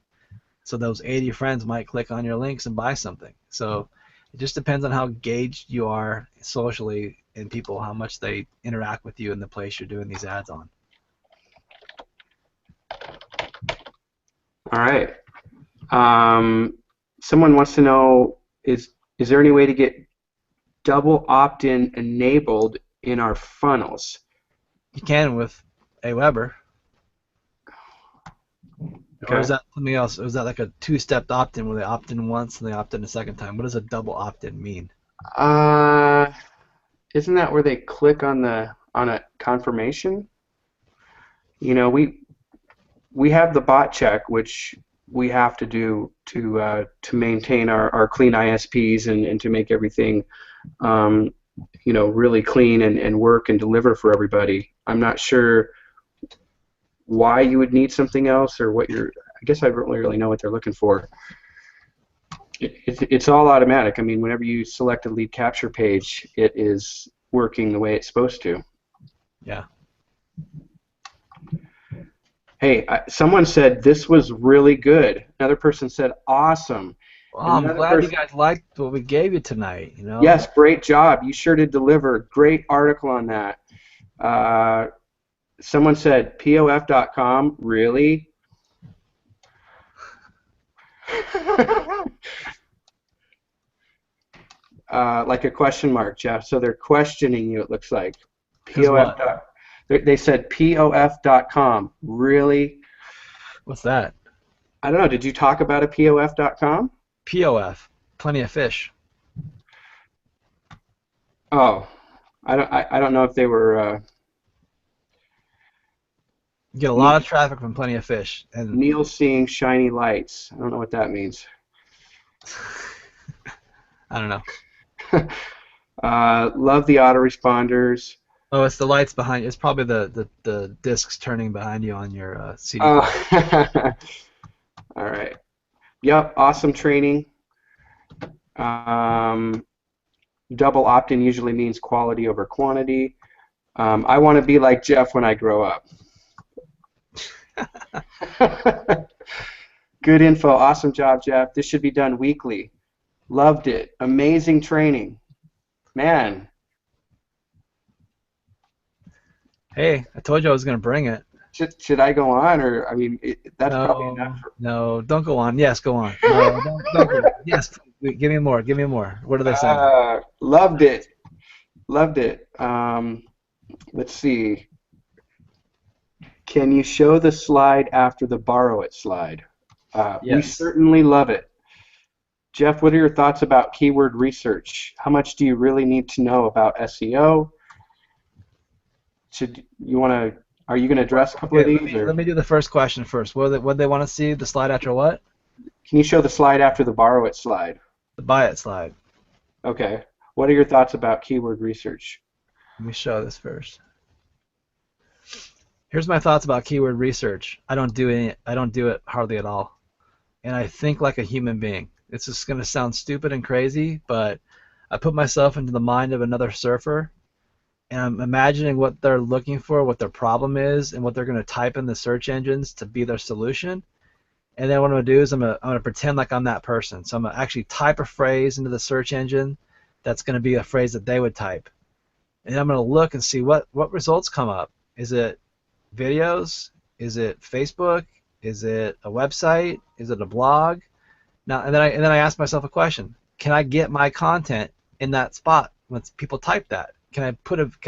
So those 80 friends might click on your links and buy something. So it just depends on how engaged you are socially and people, how much they interact with you in the place you're doing these ads on. All right. Someone wants to know, is there any way to get double opt-in enabled in our funnels? You can with Aweber. Okay. Or is that something else? Or is that like a two-step opt-in where they opt in once and they opt in a second time? What does a double opt-in mean? Isn't that where they click on a confirmation? You know, we have the bot check, which we have to do to maintain our clean ISPs and to make everything you know, really clean and work and deliver for everybody. I'm not sure why you would need something else or what you're. I guess I don't really know what they're looking for. It's all automatic. I mean, whenever you select a lead capture page, it is working the way it's supposed to. Yeah. Hey, someone said this was really good. Another person said awesome. Well, I'm glad you guys liked what we gave you tonight. You know. Yes, great job. You sure did deliver. Great article on that. Someone said POF.com. Really? Like a question mark, Jeff. So they're questioning you, it looks like. POF. They said POF.com. Really? What's that? I don't know. Did you talk about a POF.com? POF. Plenty of fish. Oh, I don't know if they were. You get a lot of traffic from Plenty of Fish. And Neil seeing shiny lights. I don't know what that means. I don't know. Love the autoresponders. Oh, it's the lights behind you. It's probably the discs turning behind you on your CD. Oh. All right. Yep, awesome training. Double opt-in usually means quality over quantity. I want to be like Jeff when I grow up. Good info. Awesome job, Jeff. This should be done weekly. Loved it. Amazing training. Man. Hey, I told you I was going to bring it. Should I go on, or I mean, that's probably enough. No, don't go on. Yes, go on. No, don't go on. Yes, give me more. Give me more. What are they saying? Loved it. Loved it. Let's see. Can you show the slide after the borrow it slide? Yes. We certainly love it. Jeff, what are your thoughts about keyword research? How much do you really need to know about SEO? Are you going to address a couple of these? Let me do the first question first. What do they want to see? The slide after what? Can you show the slide after the borrow it slide? The buy it slide. Okay. What are your thoughts about keyword research? Let me show this first. Here's my thoughts about keyword research. I don't do it hardly at all. And I think like a human being. It's just going to sound stupid and crazy, but I put myself into the mind of another surfer, and I'm imagining what they're looking for, what their problem is, and what they're going to type in the search engines to be their solution. And then what I'm going to do is I'm going to pretend like I'm that person. So I'm going to actually type a phrase into the search engine that's going to be a phrase that they would type. And I'm going to look and see what results come up. Is it videos? Is it Facebook? Is it a website? Is it a blog? Now, and then I ask myself a question: can I get my content in that spot when people type that? Can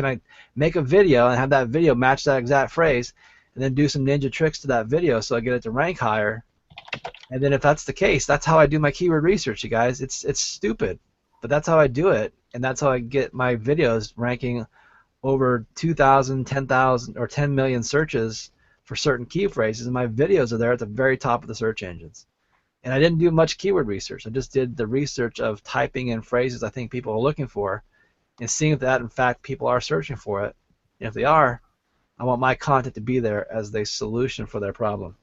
I make a video and have that video match that exact phrase, and then do some ninja tricks to that video so I get it to rank higher? And then if that's the case, that's how I do my keyword research, you guys. It's stupid, but that's how I do it, and that's how I get my videos ranking over 2,000, 10,000, or 10 million searches for certain key phrases, and my videos are there at the very top of the search engines. And I didn't do much keyword research. I just did the research of typing in phrases I think people are looking for and seeing if that, in fact, people are searching for it. And if they are, I want my content to be there as the solution for their problem.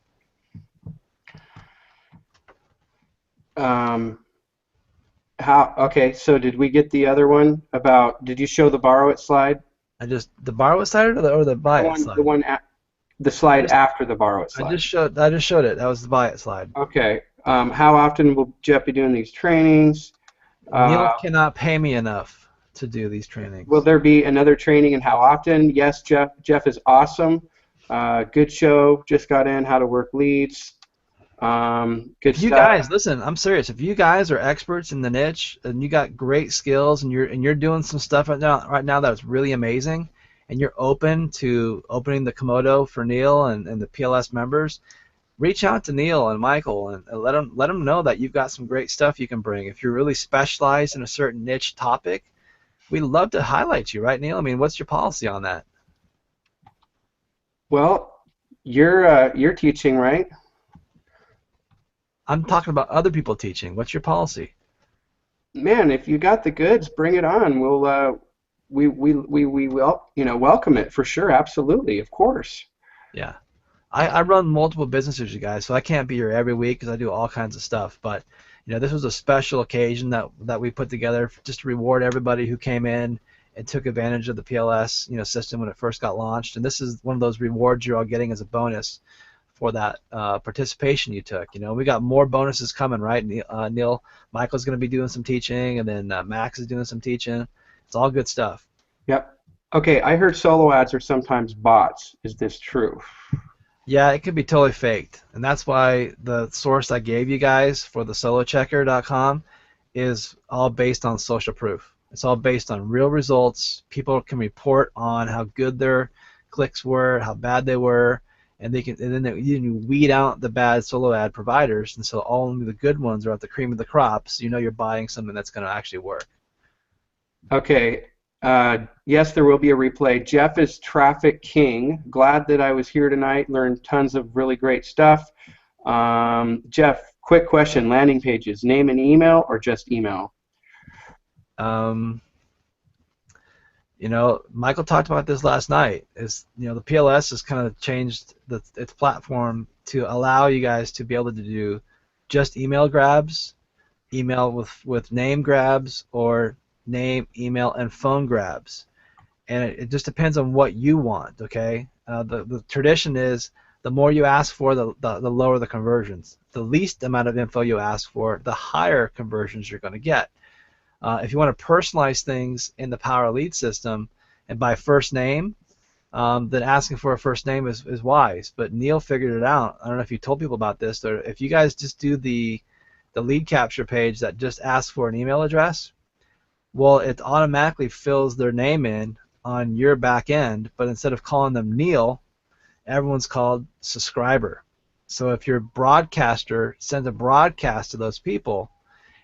Okay, so did we get the other one about, did you show the borrow it slide? The borrow it slide or the buy it slide? The slide after the borrow it slide. I just showed it. That was the buy it slide. Okay. How often will Jeff be doing these trainings? Neil cannot pay me enough to do these trainings. Will there be another training, and how often? Yes, Jeff. Jeff is awesome. Good show. Just got in how to work leads. Good You stuff. guys, listen, I'm serious. If you guys are experts in the niche and you got great skills and you're doing some stuff right now that's really amazing, and you're open to opening the Komodo for Neil and the PLS members, reach out to Neil and Michael and let them know that you've got some great stuff you can bring. If you're really specialized in a certain niche topic, we'd love to highlight you, right, Neil? I mean, what's your policy on that? Well, you're teaching, right? I'm talking about other people teaching. What's your policy? Man, if you got the goods, bring it on. We'll we will, welcome it for sure. Absolutely, of course. Yeah. I run multiple businesses, you guys, so I can't be here every week because I do all kinds of stuff. But this was a special occasion that we put together just to reward everybody who came in and took advantage of the PLS system when it first got launched. And this is one of those rewards you're all getting as a bonus for that participation you took. We got more bonuses coming, right? Neil, Michael's going to be doing some teaching, and then Max is doing some teaching. It's all good stuff. Yep. Okay, I heard solo ads are sometimes bots. Is this true? Yeah, it could be totally faked, and that's why the source I gave you guys for the solochecker.com is all based on social proof. It's all based on real results. People can report on how good their clicks were, how bad they were, and then you weed out the bad solo ad providers, and so only the good ones are at the cream of the crop. So you're buying something that's going to actually work. Okay. Yes, there will be a replay. Jeff is Traffic King. Glad that I was here tonight. Learned tons of really great stuff. Jeff, quick question. Landing pages, name and email or just email? Michael talked about this last night. The PLS has kind of changed its platform to allow you guys to be able to do just email grabs, email with name grabs, or name, email, and phone grabs. And it just depends on what you want, okay? The tradition is the more you ask for, the lower the conversions. The least amount of info you ask for, the higher conversions you're going to get. If you want to personalize things in the Power Lead system and by first name, then asking for a first name is wise. But Neil figured it out. I don't know if you told people about this, or if you guys just do the lead capture page that just asks for an email address, well, it automatically fills their name in on your back end, but instead of calling them Neil, everyone's called subscriber. So if your broadcaster sends a broadcast to those people,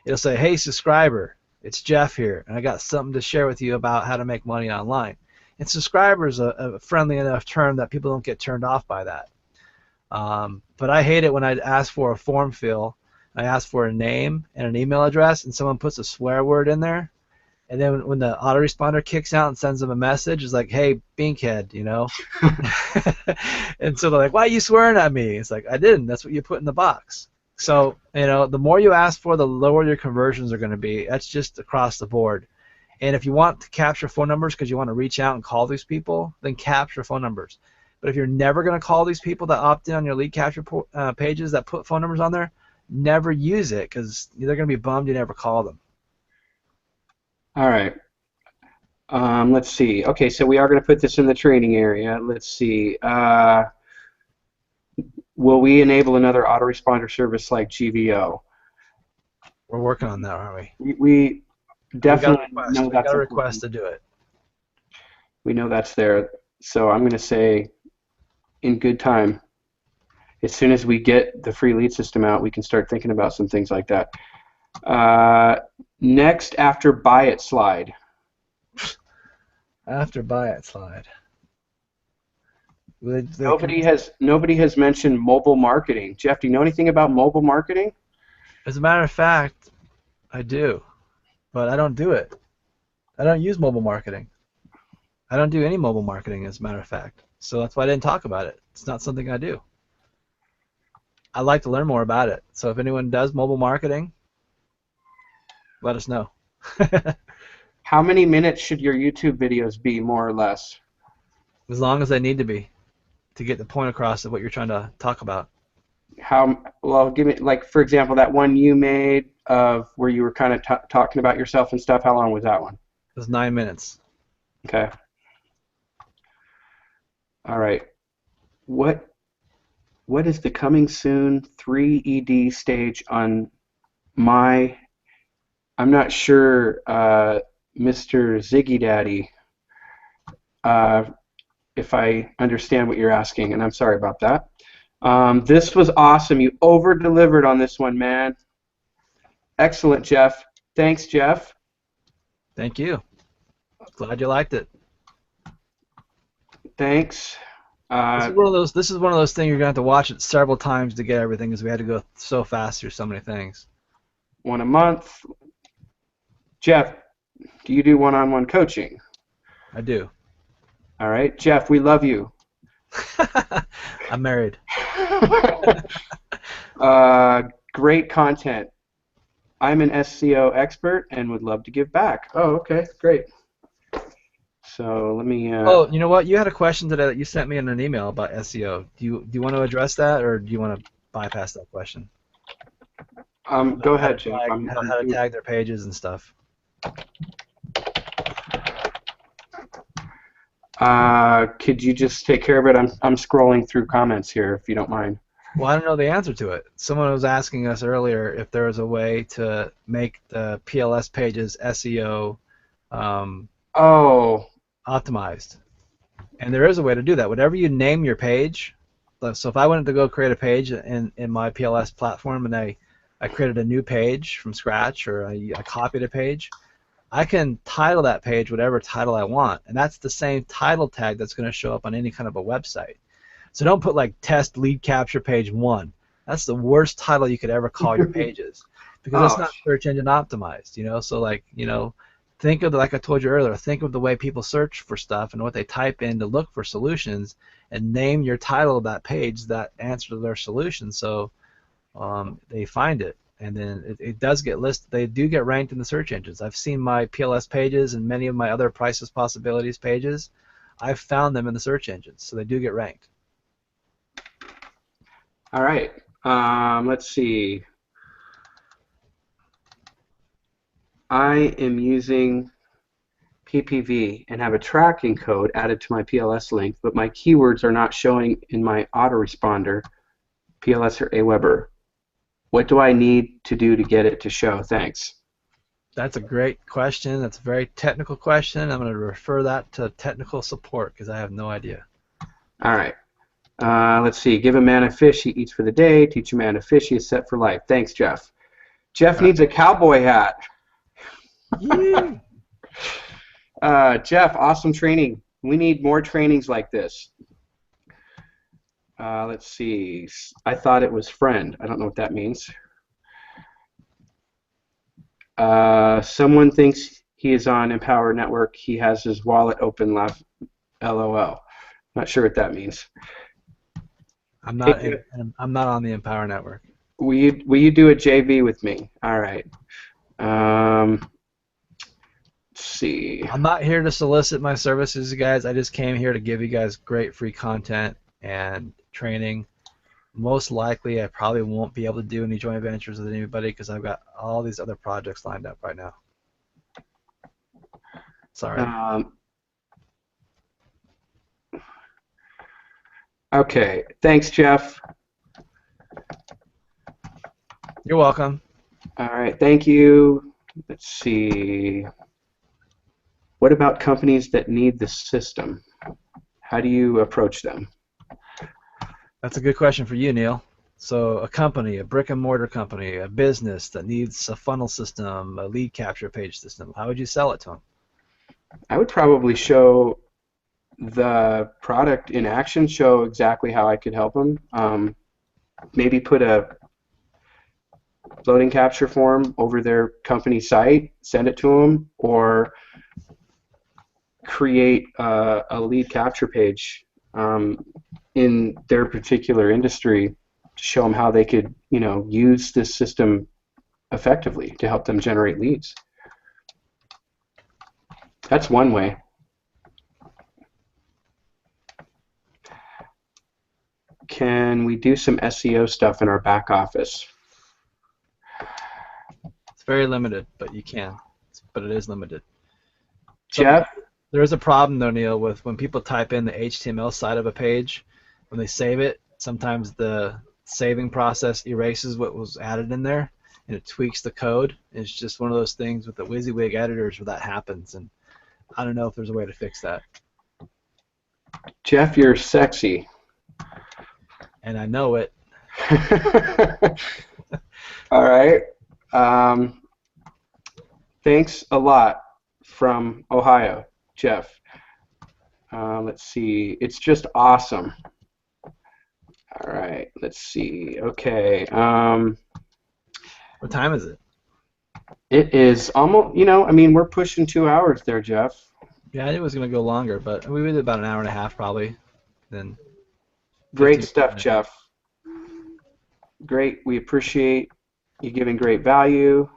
it'll say, hey, subscriber, it's Jeff here, and I got something to share with you about how to make money online. And subscriber is a friendly enough term that people don't get turned off by that. But I hate it when I ask for a form fill, I ask for a name and an email address, and someone puts a swear word in there. And then when the autoresponder kicks out and sends them a message, it's like, hey, Binkhead, And so they're like, why are you swearing at me? It's like, I didn't. That's what you put in the box. So, the more you ask for, the lower your conversions are going to be. That's just across the board. And if you want to capture phone numbers because you want to reach out and call these people, then capture phone numbers. But if you're never going to call these people that opt in on your lead capture pages that put phone numbers on there, never use it because they're going to be bummed you never call them. All right. Let's see. Okay, so we are going to put this in the training area. Let's see. Will we enable another autoresponder service like GVO? We're working on that, aren't we? We definitely know we got a request to do it. We know that's there. So I'm going to say in good time. As soon as we get the free lead system out, we can start thinking about some things like that. Next, after buy it slide. After buy it slide. They can, Nobody has mentioned mobile marketing. Jeff, do you know anything about mobile marketing? as a matter of fact, I do, but I don't do it. I don't use mobile marketing. I don't do any mobile marketing, as a matter of fact. So that's why I didn't talk about it. It's not something I do. I'd like to learn more about it. So if anyone does mobile marketing, let us know. How many minutes should your YouTube videos be, more or less? As long as they need to be to get the point across of what you're trying to talk about. Well, give me, like, for example, that one you made of where you were kind of talking about yourself and stuff. How long was that one? It was 9 minutes. Okay. All right. What is the coming soon 3ED stage on my, I'm not sure, Mr. Ziggy Daddy, if I understand what you're asking, and I'm sorry about that. This was awesome. You over-delivered on this one, man. Excellent, Jeff. Thanks, Jeff. Thank you. Glad you liked it. Thanks. This is one of those. This is one of those things you're gonna have to watch it several times to get everything, because we had to go so fast through so many things. One a month. Jeff, do you do one-on-one coaching? I do. All right, Jeff, we love you. I'm married. Great content. I'm an SEO expert and would love to give back. Oh, okay, great. So let me. Oh, you know what? You had a question today that you sent me in an email about SEO. Do you want to address that, or do you want to bypass that question? Go ahead, Jeff. How to tag their pages and stuff. Could you just take care of it? I'm scrolling through comments here, if you don't mind. Well, I don't know the answer to it. Someone was asking us earlier if there was a way to make the PLS pages SEO optimized. And there is a way to do that. Whatever you name your page, so if I wanted to go create a page in my PLS platform and I created a new page from scratch, or I copied a page, I can title that page whatever title I want, and that's the same title tag that's going to show up on any kind of a website. So don't put like test lead capture page 1. That's the worst title you could ever call your pages, because it's not search engine optimized, you know. So like, you know, think of, like I told you earlier, think of the way people search for stuff and what they type in to look for solutions, and name your title of that page that answer to their solution, so they find it. And then it does get listed. They do get ranked in the search engines. I've seen my PLS pages and many of my other prices possibilities pages. I've found them in the search engines, so they do get ranked. All right. Let's see. I am using PPV and have a tracking code added to my PLS link, but my keywords are not showing in my autoresponder, PLS or Aweber. What do I need to do to get it to show? Thanks. That's a great question. That's a very technical question. I'm going to refer that to technical support because I have no idea. All right. Let's see. Give a man a fish, he eats for the day. Teach a man to fish, he is set for life. Thanks, Jeff. Jeff needs a cowboy hat. Yeah. Jeff, awesome training. We need more trainings like this. Let's see. I thought it was friend. I don't know what that means. Someone thinks he is on Empower Network. He has his wallet open. Laugh. LOL. Not sure what that means. I'm not on the Empower Network. Will you do a JV with me? All right. Let's see. I'm not here to solicit my services, guys. I just came here to give you guys great free content and training. Most likely, I probably won't be able to do any joint ventures with anybody because I've got all these other projects lined up right now. Sorry. Okay. Thanks, Jeff. You're welcome. All right. Thank you. Let's see. What about companies that need the system? How do you approach them? That's a good question for you, Neil. So a company, a brick and mortar company, a business that needs a funnel system, a lead capture page system, how would you sell it to them? I would probably show the product in action, show exactly how I could help them. Maybe put a floating capture form over their company site, send it to them, or create a lead capture page in their particular industry to show them how they could, use this system effectively to help them generate leads. That's one way. Can we do some SEO stuff in our back office? It's very limited, but you can. But it is limited. Jeff? There is a problem though, Neil, with when people type in the HTML side of a page, when they save it, sometimes the saving process erases what was added in there, and it tweaks the code. It's just one of those things with the WYSIWYG editors where that happens, and I don't know if there's a way to fix that. Jeff, you're sexy. And I know it. All right. Thanks a lot from Ohio, Jeff. Let's see. It's just awesome. All right. Let's see. Okay. What time is it? It is almost, we're pushing 2 hours there, Jeff. Yeah, I knew it was going to go longer, but we did about an hour and a half probably. Then. Great stuff, Jeff. Great. We appreciate you giving great value.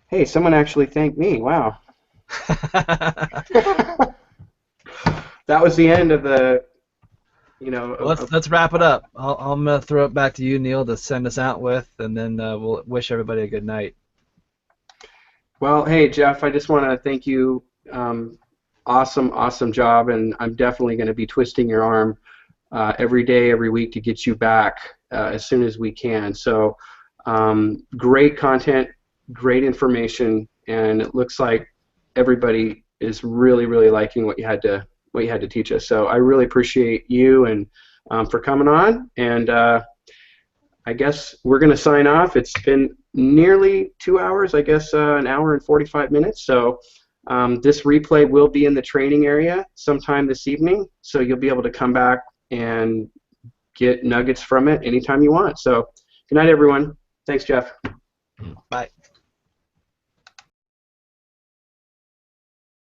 Hey, someone actually thanked me. Wow. That was the end of the, let's wrap it up. I'm going to throw it back to you, Neil, to send us out with, and then we'll wish everybody a good night. Well, hey, Jeff, I just want to thank you. Awesome job, and I'm definitely going to be twisting your arm every day, every week to get you back as soon as we can. So great content, great information, and it looks like everybody is really liking what you had to teach us. So I really appreciate you and for coming on, and I guess we're going to sign off. It's been nearly 2 hours, I guess an hour and 45 minutes. So this replay will be in the training area sometime this evening, so you'll be able to come back and get nuggets from it anytime you want. So good night, everyone. Thanks, Jeff. Bye.